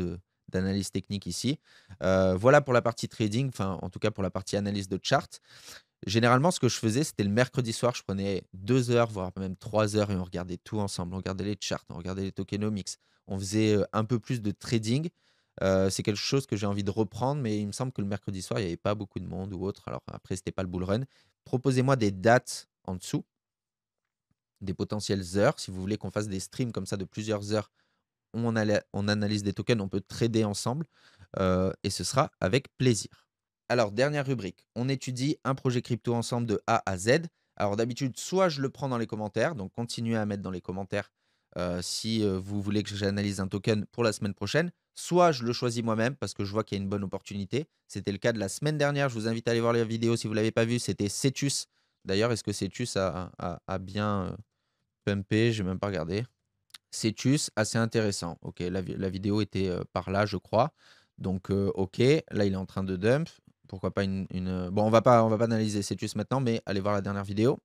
d'analyse technique ici. Voilà pour la partie trading, enfin, en tout cas pour la partie analyse de chart. Généralement, ce que je faisais, c'était le mercredi soir, je prenais 2 heures, voire même 3 heures et on regardait tout ensemble. On regardait les charts, on regardait les tokenomics. On faisait, un peu plus de trading. C'est quelque chose que j'ai envie de reprendre, mais il me semble que le mercredi soir, il n'y avait pas beaucoup de monde ou autre. Alors après, c'était pas le bull run. Proposez-moi des dates en dessous, des potentielles heures. Si vous voulez qu'on fasse des streams comme ça de plusieurs heures, on analyse des tokens, on peut trader ensemble, et ce sera avec plaisir. Alors, dernière rubrique, on étudie un projet crypto ensemble de A à Z. Alors d'habitude, soit je le prends dans les commentaires, donc continuez à mettre dans les commentaires si vous voulez que j'analyse un token pour la semaine prochaine, soit je le choisis moi-même parce que je vois qu'il y a une bonne opportunité. C'était le cas de la semaine dernière, je vous invite à aller voir la vidéo si vous ne l'avez pas vue, c'était Cetus. D'ailleurs, est-ce que Cetus a bien pumpé? Je n'ai même pas regardé. Cetus, assez intéressant. OK, la vidéo était, par là, je crois. Donc, OK, là, il est en train de dump. Pourquoi pas bon, on va pas analyser Cetus maintenant, mais allez voir la dernière vidéo.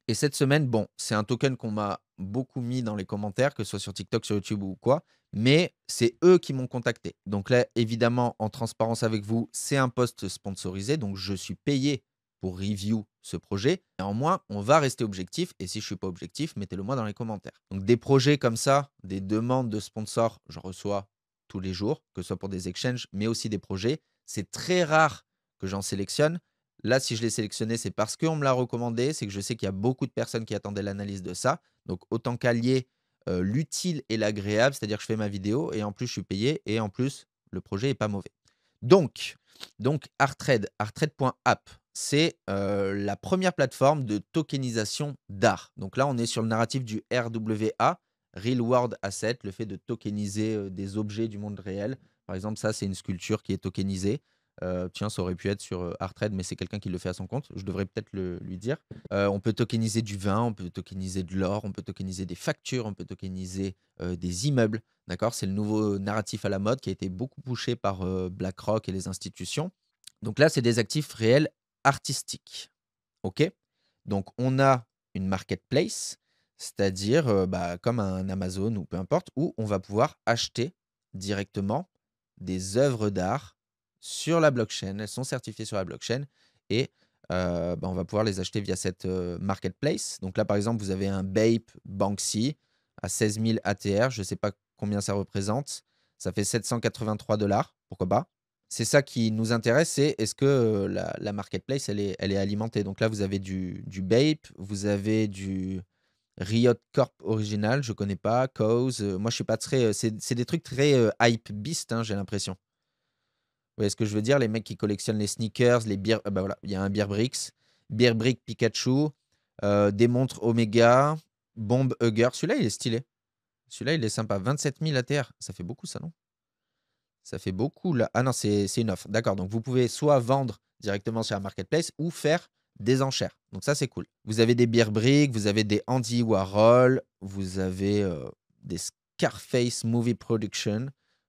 Et cette semaine, bon, c'est un token qu'on m'a beaucoup mis dans les commentaires, que ce soit sur TikTok, sur YouTube ou quoi, mais c'est eux qui m'ont contacté. Donc là, évidemment, en transparence avec vous, c'est un post sponsorisé, donc je suis payé pour review ce projet. Néanmoins, on va rester objectif, et si je ne suis pas objectif, mettez-le moi dans les commentaires. Donc des projets comme ça, des demandes de sponsors, j'en reçois tous les jours, que ce soit pour des exchanges, mais aussi des projets. C'est très rare que j'en sélectionne. Là, si je l'ai sélectionné, c'est parce qu'on me l'a recommandé, c'est que je sais qu'il y a beaucoup de personnes qui attendaient l'analyse de ça. Donc autant qu'allier l'utile et l'agréable, c'est-à-dire que je fais ma vidéo et en plus je suis payé et en plus le projet est pas mauvais. Donc, Artrade, artrade.app, c'est la première plateforme de tokenisation d'art. Donc là, on est sur le narratif du RWA, Real World Asset, le fait de tokeniser des objets du monde réel. Par exemple, ça, c'est une sculpture qui est tokenisée. Tiens, ça aurait pu être sur Artrade, mais c'est quelqu'un qui le fait à son compte. Je devrais peut-être lui dire. On peut tokeniser du vin, on peut tokeniser de l'or, on peut tokeniser des factures, on peut tokeniser des immeubles. D'accord? C'est le nouveau narratif à la mode qui a été beaucoup poussé par BlackRock et les institutions. Donc là, c'est des actifs réels artistiques. OK? Donc on a une marketplace, c'est-à-dire comme un Amazon ou peu importe, où on va pouvoir acheter directement des œuvres d'art sur la blockchain. Elles sont certifiées sur la blockchain et on va pouvoir les acheter via cette marketplace. Donc là, par exemple, vous avez un Bape Banksy à 16 000 ATR. Je ne sais pas combien ça représente. Ça fait 783 $. Pourquoi pas? C'est ça qui nous intéresse, c'est est-ce que la marketplace, elle est alimentée. Donc là, vous avez du Bape, vous avez du Riot Corp original, je connais pas, Cause. Moi, je suis pas très. C'est des trucs très hype beast, hein, j'ai l'impression. Vous voyez ce que je veux dire? Les mecs qui collectionnent les sneakers, les bières. Bah voilà, il y a un Beer Bricks, Beer Brick Pikachu, des montres Omega, Bomb Hugger. Celui-là, il est stylé. Celui-là, il est sympa. 27 000 ATR. Ça fait beaucoup, ça, non? Ça fait beaucoup là. Ah non, c'est une offre. D'accord. Donc vous pouvez soit vendre directement sur la marketplace ou faire des enchères. Donc ça, c'est cool. Vous avez des Beer Bricks, vous avez des Andy Warhol, vous avez des Scarface Movie Production.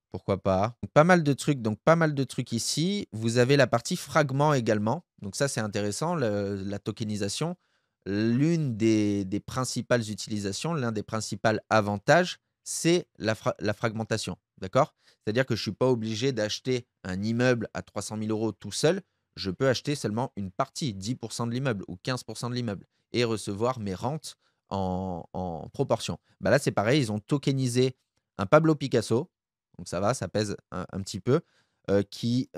Pourquoi pas? Donc, pas mal de trucs. Donc pas mal de trucs ici. Vous avez la partie fragments également. Donc ça, c'est intéressant. La tokenisation. L'une des principales utilisations, l'un des principaux avantages, c'est la fragmentation. D'accord? C'est-à-dire que je ne suis pas obligé d'acheter un immeuble à 300 000 € tout seul. Je peux acheter seulement une partie, 10% de l'immeuble ou 15% de l'immeuble et recevoir mes rentes en proportion. Bah là, c'est pareil, ils ont tokenisé un Pablo Picasso, donc ça va, ça pèse un petit peu, qui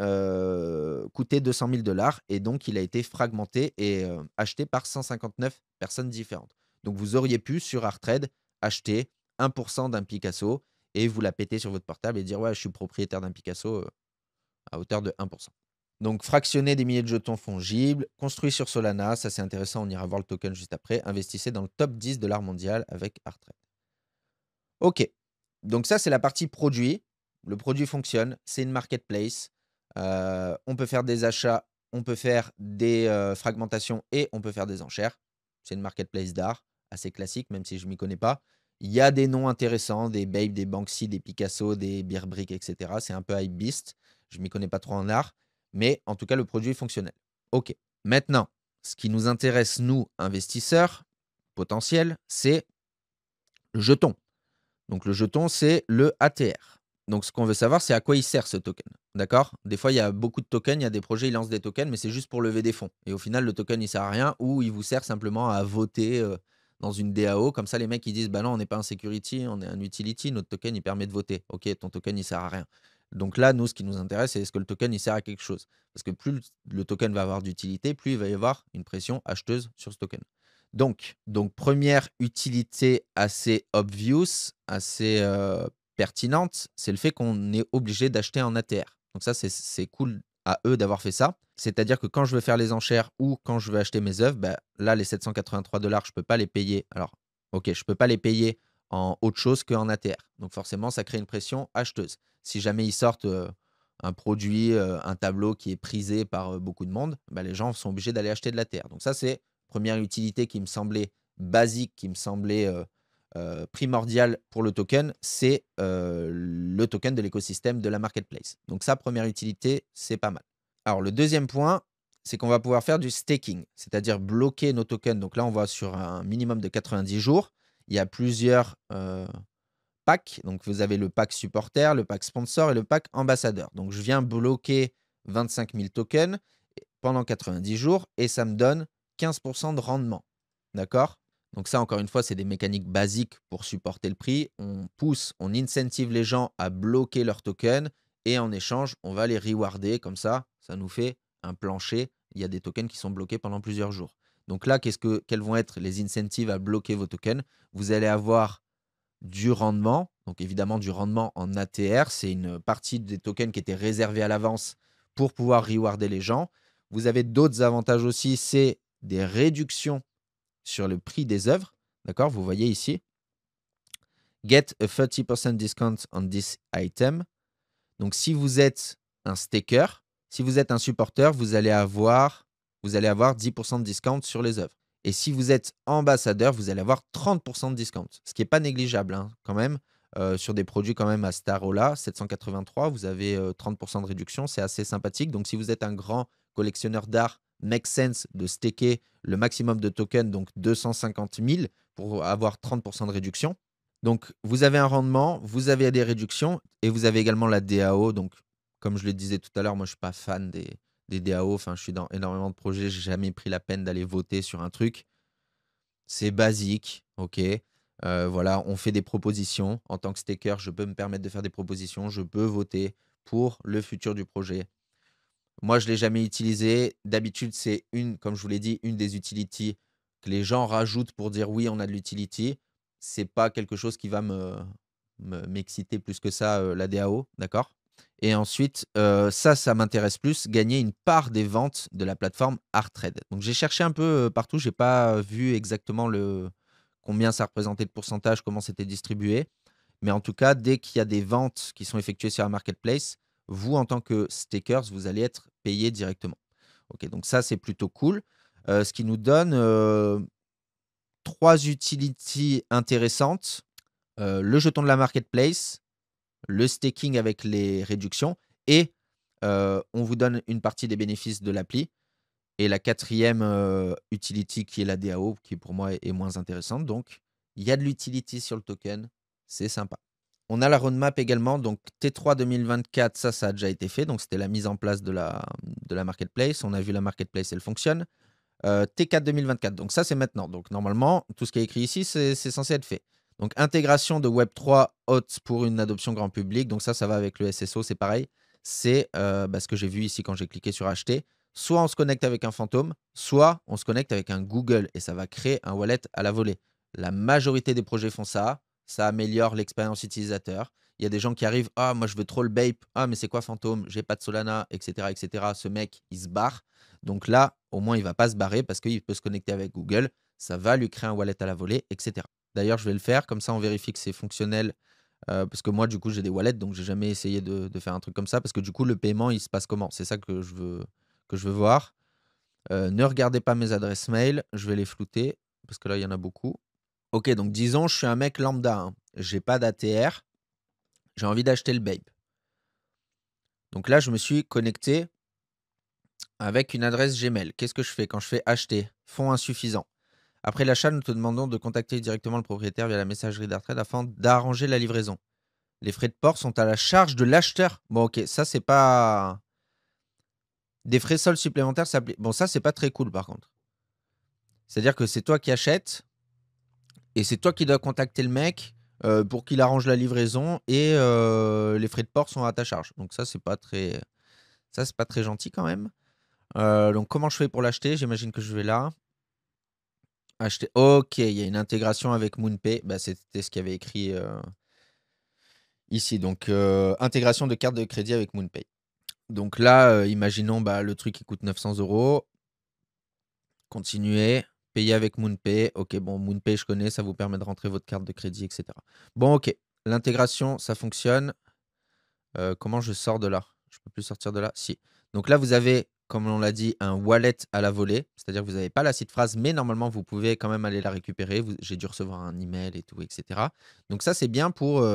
coûtait 200 000 $ et donc il a été fragmenté et acheté par 159 personnes différentes. Donc vous auriez pu, sur Artrade, acheter 1% d'un Picasso et vous la péter sur votre portable et dire ouais, je suis propriétaire d'un Picasso à hauteur de 1%. Donc, fractionner des milliers de jetons fongibles, construit sur Solana, ça c'est intéressant, on ira voir le token juste après. Investissez dans le top 10 de l'art mondial avec Artrade. Ok, donc ça c'est la partie produit. Le produit fonctionne, c'est une marketplace. On peut faire des achats, on peut faire des fragmentations et on peut faire des enchères. C'est une marketplace d'art, assez classique, même si je ne m'y connais pas. Il y a des noms intéressants, des Babe, des Banksy, des Picasso, des Beer Brick, etc. C'est un peu hypebeast. Je ne m'y connais pas trop en art, mais en tout cas, le produit est fonctionnel. Ok. Maintenant, ce qui nous intéresse, nous, investisseurs potentiels, c'est le jeton. Donc le jeton, c'est le ATR. Donc ce qu'on veut savoir, c'est à quoi il sert ce token. D'accord? Des fois, il y a beaucoup de tokens, il y a des projets, ils lancent des tokens, mais c'est juste pour lever des fonds. Et au final, le token, il sert à rien ou il vous sert simplement à voter dans une DAO. Comme ça, les mecs, ils disent, bah non, on n'est pas un security, on est un utility, notre token, il permet de voter. Ok, ton token, il sert à rien. Donc là, nous, ce qui nous intéresse, c'est est-ce que le token, il sert à quelque chose? Parce que plus le token va avoir d'utilité, plus il va y avoir une pression acheteuse sur ce token. Donc première utilité assez obvious, assez pertinente, c'est le fait qu'on est obligé d'acheter en ATR. Donc ça, c'est cool à eux d'avoir fait ça. C'est-à-dire que quand je veux faire les enchères ou quand je veux acheter mes œuvres, bah, là, les 783 $, je ne peux pas les payer. Alors, ok, je ne peux pas les payer en autre chose qu'en ATR. Donc forcément, ça crée une pression acheteuse. Si jamais ils sortent un produit, un tableau qui est prisé par beaucoup de monde, bah, les gens sont obligés d'aller acheter de l'ATR. Donc ça, c'est première utilité qui me semblait basique, qui me semblait primordiale pour le token, c'est le token de l'écosystème de la marketplace. Donc ça, première utilité, c'est pas mal. Alors le deuxième point, c'est qu'on va pouvoir faire du staking, c'est-à-dire bloquer nos tokens. Donc là, on va sur un minimum de 90 jours. Il y a plusieurs packs. Donc vous avez le pack supporter, le pack sponsor et le pack ambassadeur. Donc je viens bloquer 25 000 tokens pendant 90 jours et ça me donne 15% de rendement. D'accord? Donc ça, encore une fois, c'est des mécaniques basiques pour supporter le prix. On pousse, on incentive les gens à bloquer leurs tokens et en échange, on va les rewarder. Comme ça nous fait un plancher. Il y a des tokens qui sont bloqués pendant plusieurs jours. Donc là, quels vont être les incentives à bloquer vos tokens? Vous allez avoir du rendement. Donc évidemment, du rendement en ATR. C'est une partie des tokens qui étaient réservés à l'avance pour pouvoir rewarder les gens. Vous avez d'autres avantages aussi, c'est des réductions sur le prix des œuvres. D'accord? Vous voyez ici. Get a 30% discount on this item. Donc, si vous êtes un staker, si vous êtes un supporter, vous allez avoir 10% de discount sur les œuvres. Et si vous êtes ambassadeur, vous allez avoir 30% de discount. Ce qui n'est pas négligeable hein, quand même. Sur des produits quand même à Starola, 783, vous avez 30% de réduction. C'est assez sympathique. Donc, si vous êtes un grand collectionneur d'art, make sense de staker le maximum de tokens, donc 250 000 pour avoir 30% de réduction. Donc, vous avez un rendement, vous avez des réductions et vous avez également la DAO. Donc, comme je le disais tout à l'heure, moi, je ne suis pas fan des DAO. Enfin, je suis dans énormément de projets. Je n'ai jamais pris la peine d'aller voter sur un truc. C'est basique, ok. Voilà, on fait des propositions. En tant que staker, je peux me permettre de faire des propositions. Je peux voter pour le futur du projet. Moi, je ne l'ai jamais utilisé. D'habitude, c'est comme je vous l'ai dit, une des utilities que les gens rajoutent pour dire oui, on a de l'utility. C'est pas quelque chose qui va m'exciter plus que ça, la DAO, d'accord? Et ensuite, ça m'intéresse plus, gagner une part des ventes de la plateforme Arttrade. Donc j'ai cherché un peu, partout, j'ai pas vu exactement combien ça représentait de pourcentage, comment c'était distribué. Mais en tout cas, dès qu'il y a des ventes qui sont effectuées sur la marketplace, vous, en tant que stakers, vous allez être payé directement. Ok, donc ça, c'est plutôt cool. Ce qui nous donne 3 utilities intéressantes. Le jeton de la marketplace, le staking avec les réductions et on vous donne une partie des bénéfices de l'appli. Et la quatrième utility qui est la DAO, qui pour moi est moins intéressante. Donc, il y a de l'utility sur le token, c'est sympa. On a la roadmap également, donc T3 2024, ça a déjà été fait. Donc, c'était la mise en place de la marketplace. On a vu la marketplace, elle fonctionne. T4 2024, donc ça, c'est maintenant. Donc, normalement, tout ce qui est écrit ici, c'est censé être fait. Donc, intégration de Web3 hot pour une adoption grand public. Donc, ça va avec le SSO, c'est pareil. C'est ce que j'ai vu ici quand j'ai cliqué sur acheter. Soit on se connecte avec un fantôme, soit on se connecte avec un Google et ça va créer un wallet à la volée. La majorité des projets font ça. Ça améliore l'expérience utilisateur. Il y a des gens qui arrivent, ah, moi je veux trop le Bape, ah, mais c'est quoi fantôme, j'ai pas de Solana, etc., etc. Ce mec, il se barre. Donc là, au moins, il ne va pas se barrer parce qu'il peut se connecter avec Google. Ça va lui créer un wallet à la volée, etc. D'ailleurs, je vais le faire. Comme ça, on vérifie que c'est fonctionnel. Parce que moi, du coup, j'ai des wallets, donc j'ai jamais essayé de faire un truc comme ça. Parce que du coup, le paiement, il se passe comment? C'est ça que je veux voir. Ne regardez pas mes adresses mail. Je vais les flouter parce que là, il y en a beaucoup. Ok, donc disons, je suis un mec lambda. Hein. Je n'ai pas d'ATR. J'ai envie d'acheter le Babe. Donc là, je me suis connecté avec une adresse Gmail. Qu'est-ce que je fais quand je fais acheter? Fonds insuffisants. Après l'achat, nous te demandons de contacter directement le propriétaire via la messagerie d'Airtrade afin d'arranger la livraison. Les frais de port sont à la charge de l'acheteur. Bon, OK, ça, c'est pas des frais soldes supplémentaires s'appli bon, ça, c'est pas très cool, par contre. C'est-à-dire que c'est toi qui achètes et c'est toi qui dois contacter le mec, pour qu'il arrange la livraison et les frais de port sont à ta charge. Donc ça, c'est pas très gentil quand même. Donc comment je fais pour l'acheter? J'imagine que je vais là, acheter. OK, il y a une intégration avec MoonPay. Bah, c'était ce qu'il y avait écrit, ici. Donc intégration de carte de crédit avec MoonPay. Donc là, imaginons, bah, le truc qui coûte 900 €. Continuer, payer avec MoonPay. OK, bon, MoonPay, je connais, ça vous permet de rentrer votre carte de crédit et cetera. Bon, OK, l'intégration, ça fonctionne. Comment je sors de là? Je peux plus sortir de là? Si. Donc là, vous avez, comme on l'a dit, un wallet à la volée, c'est-à-dire que vous n'avez pas la seed phrase, mais normalement, vous pouvez quand même aller la récupérer. J'ai dû recevoir un email et tout, et cetera. Donc ça, c'est bien pour,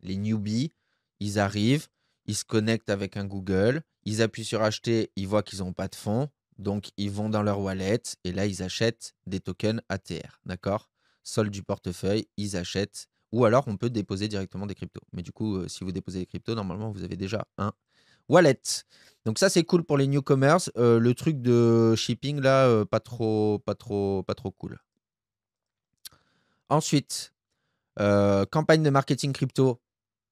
les newbies. Ils arrivent, ils se connectent avec un Google, ils appuient sur acheter, ils voient qu'ils n'ont pas de fonds, donc ils vont dans leur wallet et là, ils achètent des tokens ATR, d'accord? Solde du portefeuille, ils achètent ou alors on peut déposer directement des cryptos. Mais du coup, si vous déposez des cryptos, normalement, vous avez déjà un wallet. Donc ça, c'est cool pour les newcomers. Le truc de shipping là, pas trop cool. Ensuite, campagne de marketing crypto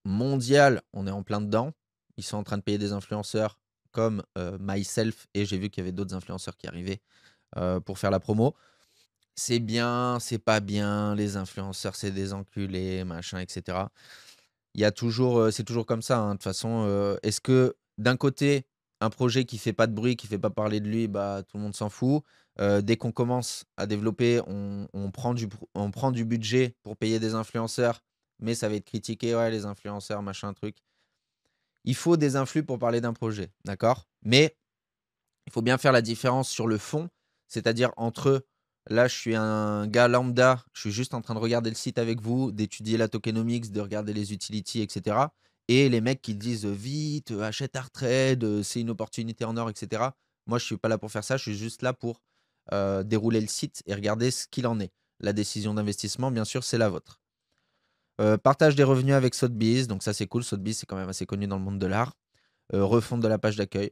mondiale, on est en plein dedans. Ils sont en train de payer des influenceurs comme, Myself et j'ai vu qu'il y avait d'autres influenceurs qui arrivaient, pour faire la promo. C'est bien, c'est pas bien, les influenceurs, c'est des enculés, machin et cetera. Il y a toujours, c'est toujours comme ça, hein, de toute façon, est-ce que d'un côté, un projet qui fait pas de bruit, qui fait pas parler de lui, bah, tout le monde s'en fout. Dès qu'on commence à développer, on prend du budget pour payer des influenceurs, mais ça va être critiqué: «Ouais, les influenceurs, machin truc». Il faut des influx pour parler d'un projet, d'accord? Mais il faut bien faire la différence sur le fond, c'est-à-dire entre là, je suis un gars lambda, je suis juste en train de regarder le site avec vous, d'étudier la tokenomics, de regarder les utilities, et cetera et les mecs qui te disent: «Vite, achète Arttrade, c'est une opportunité en or», et cetera. Moi, je suis pas là pour faire ça, je suis juste là pour, dérouler le site et regarder ce qu'il en est. La décision d'investissement, bien sûr, c'est la vôtre. Partage des revenus avec Sotheby's, donc ça, c'est cool. Sotheby's, c'est quand même assez connu dans le monde de l'art. Refonte de la page d'accueil.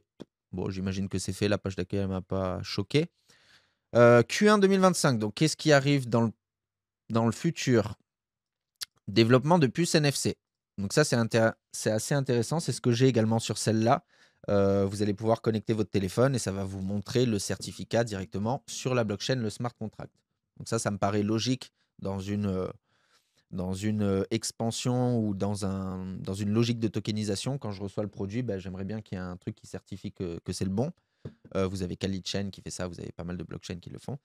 Bon, j'imagine que c'est fait, la page d'accueil, elle m'a pas choqué. Q1 2025, donc qu'est-ce qui arrive dans le futur? Développement de puces NFC. Donc ça, c'est assez intéressant, c'est ce que j'ai également sur celle-là. Vous allez pouvoir connecter votre téléphone et ça va vous montrer le certificat directement sur la blockchain, le smart contract. Donc ça me paraît logique dans une expansion ou dans une logique de tokenisation. Quand je reçois le produit, bah, j'aimerais bien qu'il y ait un truc qui certifie que c'est le bon. Vous avez Kalichain qui fait ça, vous avez pas mal de blockchains qui le font.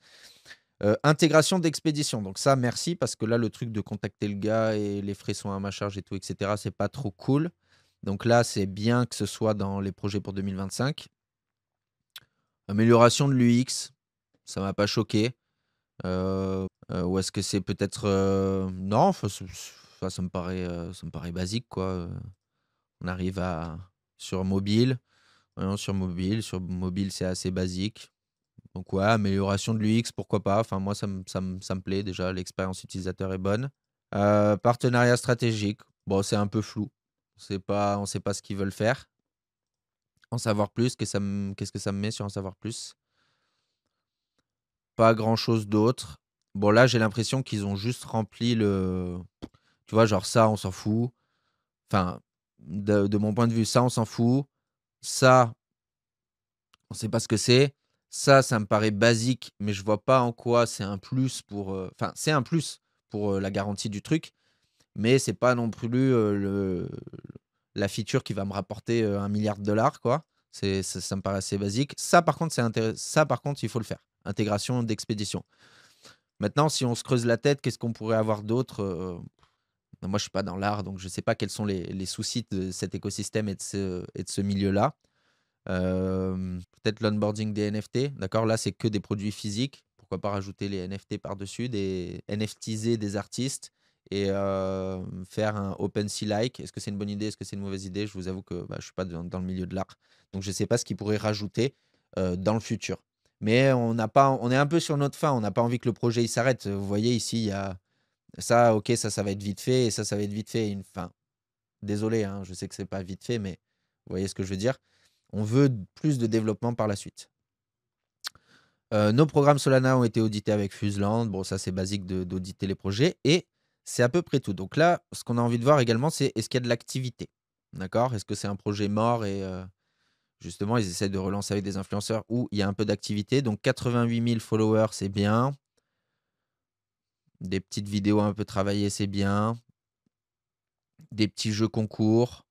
Intégration d'expédition, donc ça merci parce que là, le truc de contacter le gars et les frais sont à ma charge et tout et cetera, c'est pas trop cool. Donc là, c'est bien que ce soit dans les projets pour 2025. Amélioration de l'UX, ça m'a pas choqué. Ou est-ce que c'est peut-être, non, ça me paraît basique quoi, on arrive à sur mobile, non, sur mobile, c'est assez basique. Donc ouais, amélioration de l'UX, pourquoi pas? Enfin moi ça me plaît déjà, l'expérience utilisateur est bonne. Partenariat stratégique, bon c'est un peu flou. On sait pas ce qu'ils veulent faire. En savoir plus, qu'est-ce que ça me met sur en savoir plus? Pas grand-chose d'autre. Bon là, j'ai l'impression qu'ils ont juste rempli le tu vois, genre ça, on s'en fout. Enfin, de mon point de vue, ça, on s'en fout. Ça, on sait pas ce que c'est. Ça me paraît basique, mais je vois pas en quoi c'est un plus pour, enfin, c'est un plus pour, la garantie du truc, mais c'est pas non plus, la feature qui va me rapporter, 1 000 000 $, quoi. Ça me paraît assez basique. Ça, par contre, il faut le faire. Intégration d'expédition. Maintenant, si on se creuse la tête, qu'est-ce qu'on pourrait avoir d'autre? Moi, je suis pas dans l'art, donc je sais pas quels sont les soucis de cet écosystème et de ce milieu-là. Peut-être l'onboarding des NFT, d'accord? Là, c'est que des produits physiques. Pourquoi pas rajouter les NFT par-dessus, des NFTiser des artistes et faire un OpenSea-like. Est-ce que c'est une bonne idée? Est-ce que c'est une mauvaise idée? Je vous avoue que, bah, je suis pas dans le milieu de l'art, donc je sais pas ce qu'ils pourraient rajouter, dans le futur. Mais on est un peu sur notre faim, on n'a pas envie que le projet il s'arrête. Vous voyez ici, il y a ça, OK, ça va être vite fait et ça va être vite fait. Désolé, hein, je sais que c'est pas vite fait, mais vous voyez ce que je veux dire? On veut plus de développement par la suite. Nos programmes Solana ont été audités avec Fuseland. Bon, ça, c'est basique d'auditer les projets et c'est à peu près tout. Donc là, ce qu'on a envie de voir également, c'est est-ce qu'il y a de l'activité? D'accord? Est-ce que c'est un projet mort et justement, ils essaient de relancer avec des influenceurs où il y a un peu d'activité. Donc 88 000 followers, c'est bien. Des petites vidéos un peu travaillées, c'est bien. Des petits jeux concours.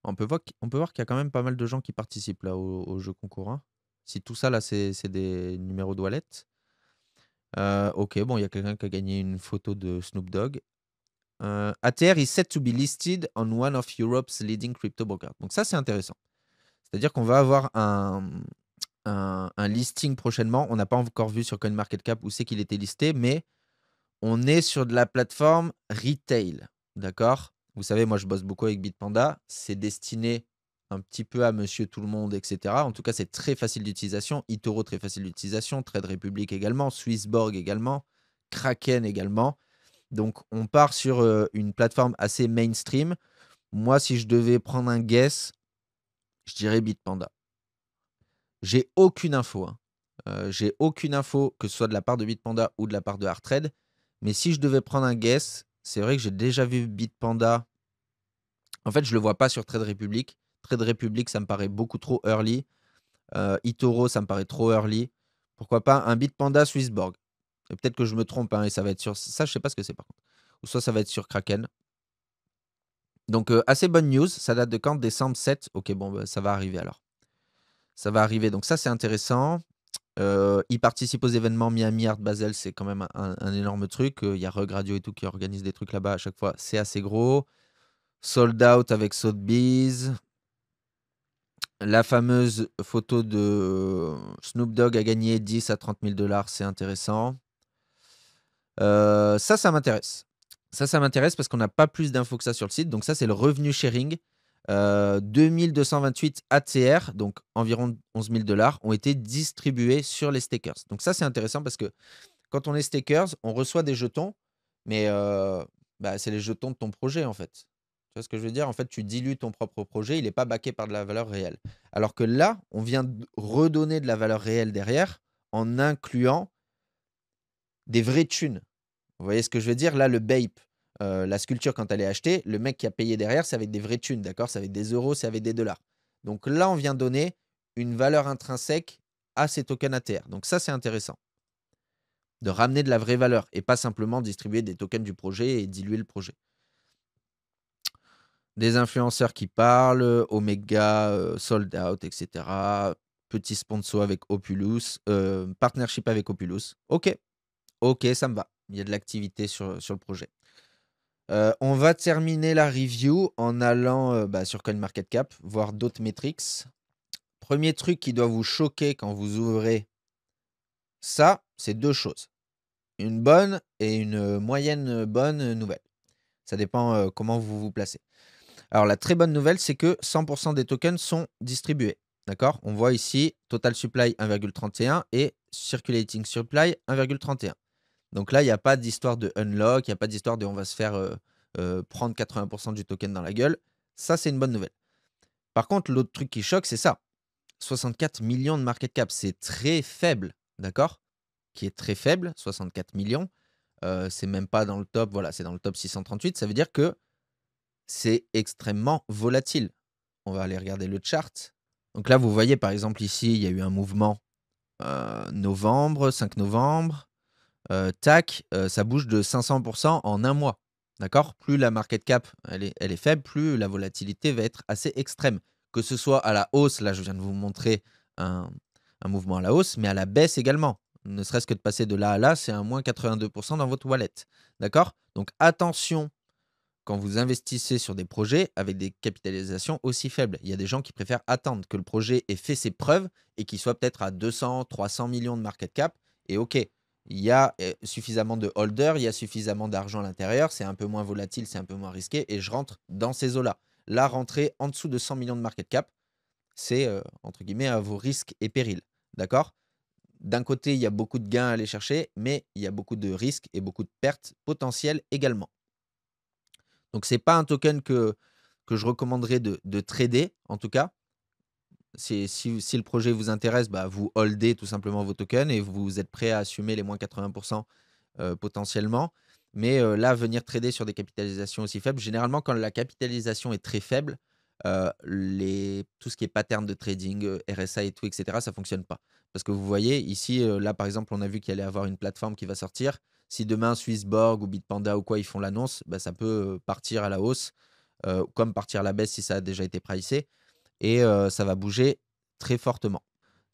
On peut voir qu'il y a quand même pas mal de gens qui participent là aux jeux concours, hein. Si tout ça là, c'est des numéros de wallet. OK, bon, il y a quelqu'un qui a gagné une photo de Snoop Dogg. ATR is set to be listed on one of Europe's leading crypto brokers. Donc ça, c'est intéressant. C'est-à-dire qu'on va avoir un listing prochainement. On n'a pas encore vu sur CoinMarketCap où c'est qu'il était listé, mais on est sur de la plateforme retail, d'accord? Vous savez, moi, je bosse beaucoup avec Bitpanda. C'est destiné un petit peu à monsieur tout le monde, et cetera. En tout cas, c'est très facile d'utilisation. eToro, très facile d'utilisation. Trade Republic également. Swissborg également. Kraken également. Donc, on part sur une plateforme assez mainstream. Moi, si je devais prendre un guess, je dirais Bitpanda. J'ai aucune info, hein. J'ai aucune info, que ce soit de la part de Bitpanda ou de la part de Hardtrade. Mais si je devais prendre un guess, c'est vrai que j'ai déjà vu Bitpanda. En fait, je le vois pas sur Trade Republic. Trade Republic, ça me paraît beaucoup trop early. eToro, ça me paraît trop early. Pourquoi pas un Bitpanda Swissborg? Et peut-être que je me trompe, hein, et ça va être sur ça, je sais pas ce que c'est par contre. Ou soit ça va être sur Kraken. Donc assez bonne news. Ça date de quand? Décembre 7. OK, bon, bah, ça va arriver alors. Ça va arriver. Donc ça, c'est intéressant. Ils participent aux événements Miami Art Basel, c'est quand même un énorme truc. Il y a Rug Radio et tout qui organise des trucs là-bas à chaque fois, c'est assez gros. Sold Out avec Sotheby's. La fameuse photo de Snoop Dogg a gagné 10 à 30 000 $, c'est intéressant. Ça m'intéresse. Ça m'intéresse parce qu'on n'a pas plus d'infos que ça sur le site. Donc ça, c'est le revenu sharing. 2228 ATR, donc environ 11 000 $, ont été distribués sur les stakers. Donc ça, c'est intéressant parce que quand on est stakers, on reçoit des jetons, mais bah, c'est les jetons de ton projet, en fait. Tu vois ce que je veux dire? En fait, tu dilues ton propre projet, il n'est pas backé par de la valeur réelle. Alors que là, on vient redonner de la valeur réelle derrière en incluant des vraies thunes. Vous voyez ce que je veux dire? Là, le Bape, la sculpture, quand elle est achetée, le mec qui a payé derrière, c'est avec des vraies thunes, d'accord? C'est avec des euros, c'est avec des dollars. Donc là, on vient donner une valeur intrinsèque à ces tokens ATR. Donc ça, c'est intéressant. De ramener de la vraie valeur et pas simplement distribuer des tokens du projet et diluer le projet. Des influenceurs qui parlent, Omega, Sold Out, et cetera. Petit sponsor avec Opulus, partnership avec Opulus. OK, OK, ça me va. Il y a de l'activité sur le projet. On va terminer la review en allant, sur CoinMarketCap, voir d'autres metrics. Premier truc qui doit vous choquer quand vous ouvrez ça, c'est 2 choses. Une bonne et une moyenne bonne nouvelle. Ça dépend, comment vous vous placez. Alors la très bonne nouvelle, c'est que 100 des tokens sont distribués. D'accord? On voit ici total supply 1,31 et circulating supply 1,31. Donc là, il y a pas d'histoire de unlock, il y a pas d'histoire de on va se faire, prendre 80 du token dans la gueule. Ça, c'est une bonne nouvelle. Par contre, l'autre truc qui choque, c'est ça. 64 millions de market cap, c'est très faible, d'accord? Qui est très faible, 64 millions. C'est même pas dans le top, voilà, c'est dans le top 638. Ça veut dire que c'est extrêmement volatile. On va aller regarder le chart. Donc là, vous voyez, par exemple, ici, il y a eu un mouvement novembre, 5 novembre. Tac, ça bouge de 500 en un mois. D'accord? Plus la market cap elle est faible, plus la volatilité va être assez extrême. Que ce soit à la hausse, là, je viens de vous montrer un mouvement à la hausse, mais à la baisse également. Ne serait-ce que de passer de là à là, c'est un moins 82 dans votre wallet. D'accord? Donc attention quand vous investissez sur des projets avec des capitalisations aussi faibles. Il y a des gens qui préfèrent attendre que le projet ait fait ses preuves et qu'il soit peut-être à 200, 300 millions de market cap. Et OK, il y a suffisamment de holders, il y a suffisamment d'argent à l'intérieur, c'est un peu moins volatile, c'est un peu moins risqué et je rentre dans ces eaux-là. Là, rentrer en dessous de 100 millions de market cap, C'est, entre guillemets, «à vos risques et périls». D'accord? D'un côté, il y a beaucoup de gains à aller chercher, mais il y a beaucoup de risques et beaucoup de pertes potentielles également. Donc c'est pas un token que je recommanderais de trader, en tout cas. Si le projet vous intéresse, bah, vous holdez tout simplement vos tokens et vous êtes prêt à assumer les moins 80 potentiellement. Mais, là, venir trader sur des capitalisations aussi faibles, généralement quand la capitalisation est très faible, tout ce qui est pattern de trading, RSI et tout et cetera, ça fonctionne pas. Parce que vous voyez ici, là, par exemple, on a vu qu'il allait y avoir une plateforme qui va sortir. Si demain Swissborg ou Bitpanda ou quoi, ils font l'annonce, bah, ça peut, partir à la hausse, comme partir à la baisse si ça a déjà été pricé et ça va bouger très fortement.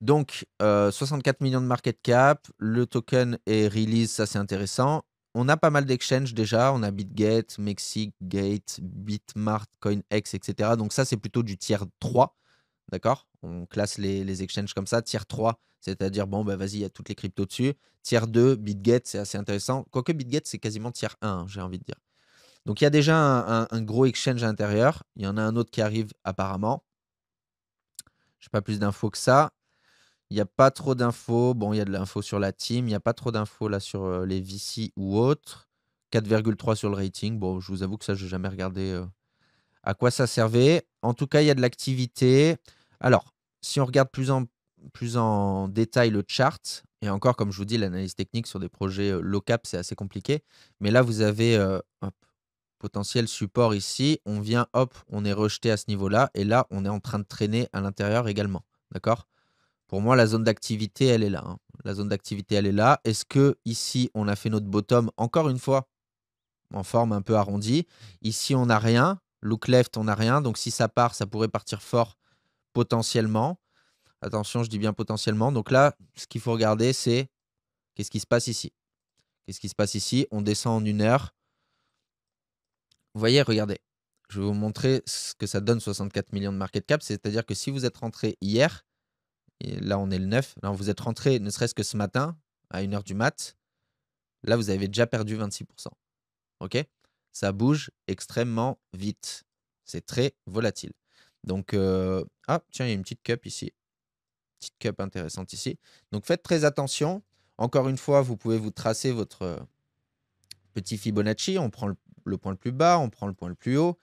Donc 64 millions de market cap, le token est release, ça c'est intéressant. On a pas mal d'exchanges déjà, on a BitGet, Mexicgate, Bitmart, CoinEx et cetera. Donc ça, c'est plutôt du tier 3, d'accord? On classe les exchanges comme ça, tier 3, c'est-à-dire bon, bah, vas-y, il y a toutes les cryptos dessus. Tier 2, BitGet, c'est assez intéressant. Quoique BitGet, c'est quasiment tier 1, hein, j'ai envie de dire. Donc il y a déjà un gros exchange à l'intérieur. Il y en a un autre qui arrive apparemment. Je n'ai pas plus d'infos que ça. Il y a pas trop d'infos. Bon, il y a de l'info sur la team. Il y a pas trop d'infos là sur, les VC ou autres. 4,3 sur le rating. Bon, je vous avoue que ça, j'ai jamais regardé, à quoi ça servait. En tout cas, il y a de l'activité. Alors, si on regarde plus en détail le chart et encore, comme je vous dis, l'analyse technique sur des projets, low cap, c'est assez compliqué. Mais là, vous avez, hop, potentiel support ici. On vient, hop, on est rejeté à ce niveau-là et là, on est en train de traîner à l'intérieur également. D'accord? Pour moi, la zone d'activité, elle est là, hein. La zone d'activité, elle est là. Est-ce que ici, on a fait notre bottom, encore une fois, en forme un peu arrondie? Ici, on n'a rien. Look left, on n'a rien. Donc, si ça part, ça pourrait partir fort potentiellement. Attention, je dis bien potentiellement. Donc là, ce qu'il faut regarder, c'est qu'est-ce qui se passe ici? Qu'est-ce qui se passe ici? On descend en 1 heure. Vous voyez, regardez. Je vais vous montrer ce que ça donne 64 millions de market cap. C'est-à-dire que si vous êtes rentré hier, et là, on est le 9. Là, vous êtes rentré ne serait-ce que ce matin, à 1 heure du mat. Là, vous avez déjà perdu 26. OK? Ça bouge extrêmement vite. C'est très volatile. Donc, ah, tiens, il y a une petite cup ici. Petite cup intéressante ici. Donc, faites très attention. Encore une fois, vous pouvez vous tracer votre petit Fibonacci. On prend le point le plus bas, on prend le point le plus haut.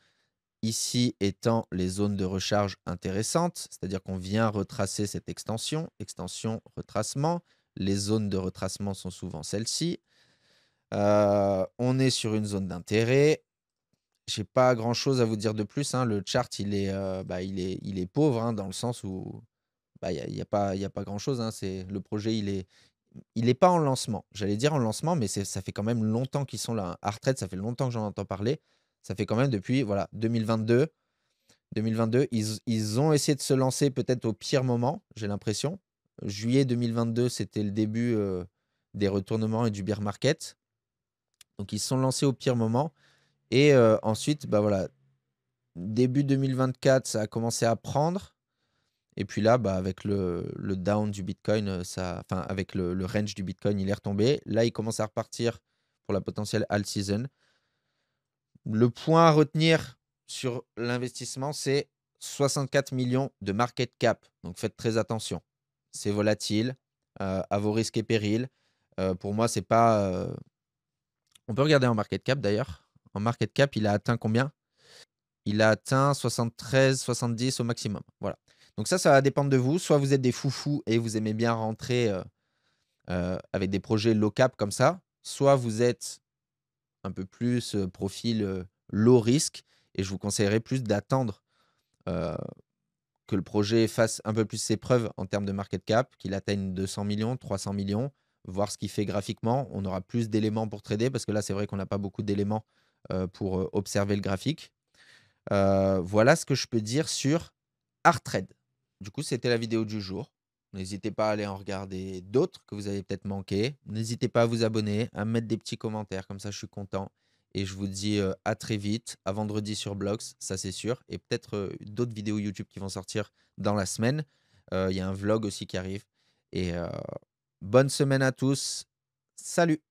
Ici étant les zones de recharge intéressantes, c'est-à-dire qu'on vient retracer cette extension, extension, retracement. Les zones de retracement sont souvent celles-ci. On est sur une zone d'intérêt. J'ai pas grand-chose à vous dire de plus, hein. Le chart, il est pauvre, hein, dans le sens où, bah, il y a pas grand-chose, hein. C'est le projet, il est pas en lancement. J'allais dire en lancement, mais ça fait quand même longtemps qu'ils sont là, hein. Artred, ça fait longtemps que j'en entends parler. Ça fait quand même depuis, voilà, 2022. 2022, ils ont essayé de se lancer peut-être au pire moment, j'ai l'impression. Juillet 2022, c'était le début, des retournements et du bear market. Donc ils se sont lancés au pire moment et ensuite, bah, voilà, début 2024, ça a commencé à prendre et puis là, bah, avec le down du bitcoin, avec le range du bitcoin, il est retombé. Là, il commence à repartir pour la potentielle alt season. Le point à retenir sur l'investissement, c'est 64 millions de market cap. Donc faites très attention. C'est volatile, à vos risques et périls. Pour moi, c'est pas, on peut regarder en market cap d'ailleurs. En market cap, il a atteint combien? Il a atteint 73-70 au maximum. Voilà. Donc ça va dépendre de vous. Soit vous êtes des foufous et vous aimez bien rentrer, avec des projets low cap comme ça, soit vous êtes un peu plus, profil, low risk et je vous conseillerais plus d'attendre, heu, que le projet fasse un peu plus ses preuves en termes de market cap, qu'il atteigne 200 millions, 300 millions, voir ce qu'il fait graphiquement. On aura plus d'éléments pour trader parce que là, c'est vrai qu'on n'a pas beaucoup d'éléments, pour, observer le graphique. Voilà ce que je peux dire sur Arttrade. Du coup, c'était la vidéo du jour. N'hésitez pas à aller en regarder d'autres que vous avez peut-être manqué. N'hésitez pas à vous abonner, à mettre des petits commentaires, comme ça je suis content. Et je vous dis à très vite, à vendredi sur Blogs, ça c'est sûr. Et peut-être d'autres vidéos YouTube qui vont sortir dans la semaine. Il y a un vlog aussi qui arrive. Et bonne semaine à tous. Salut!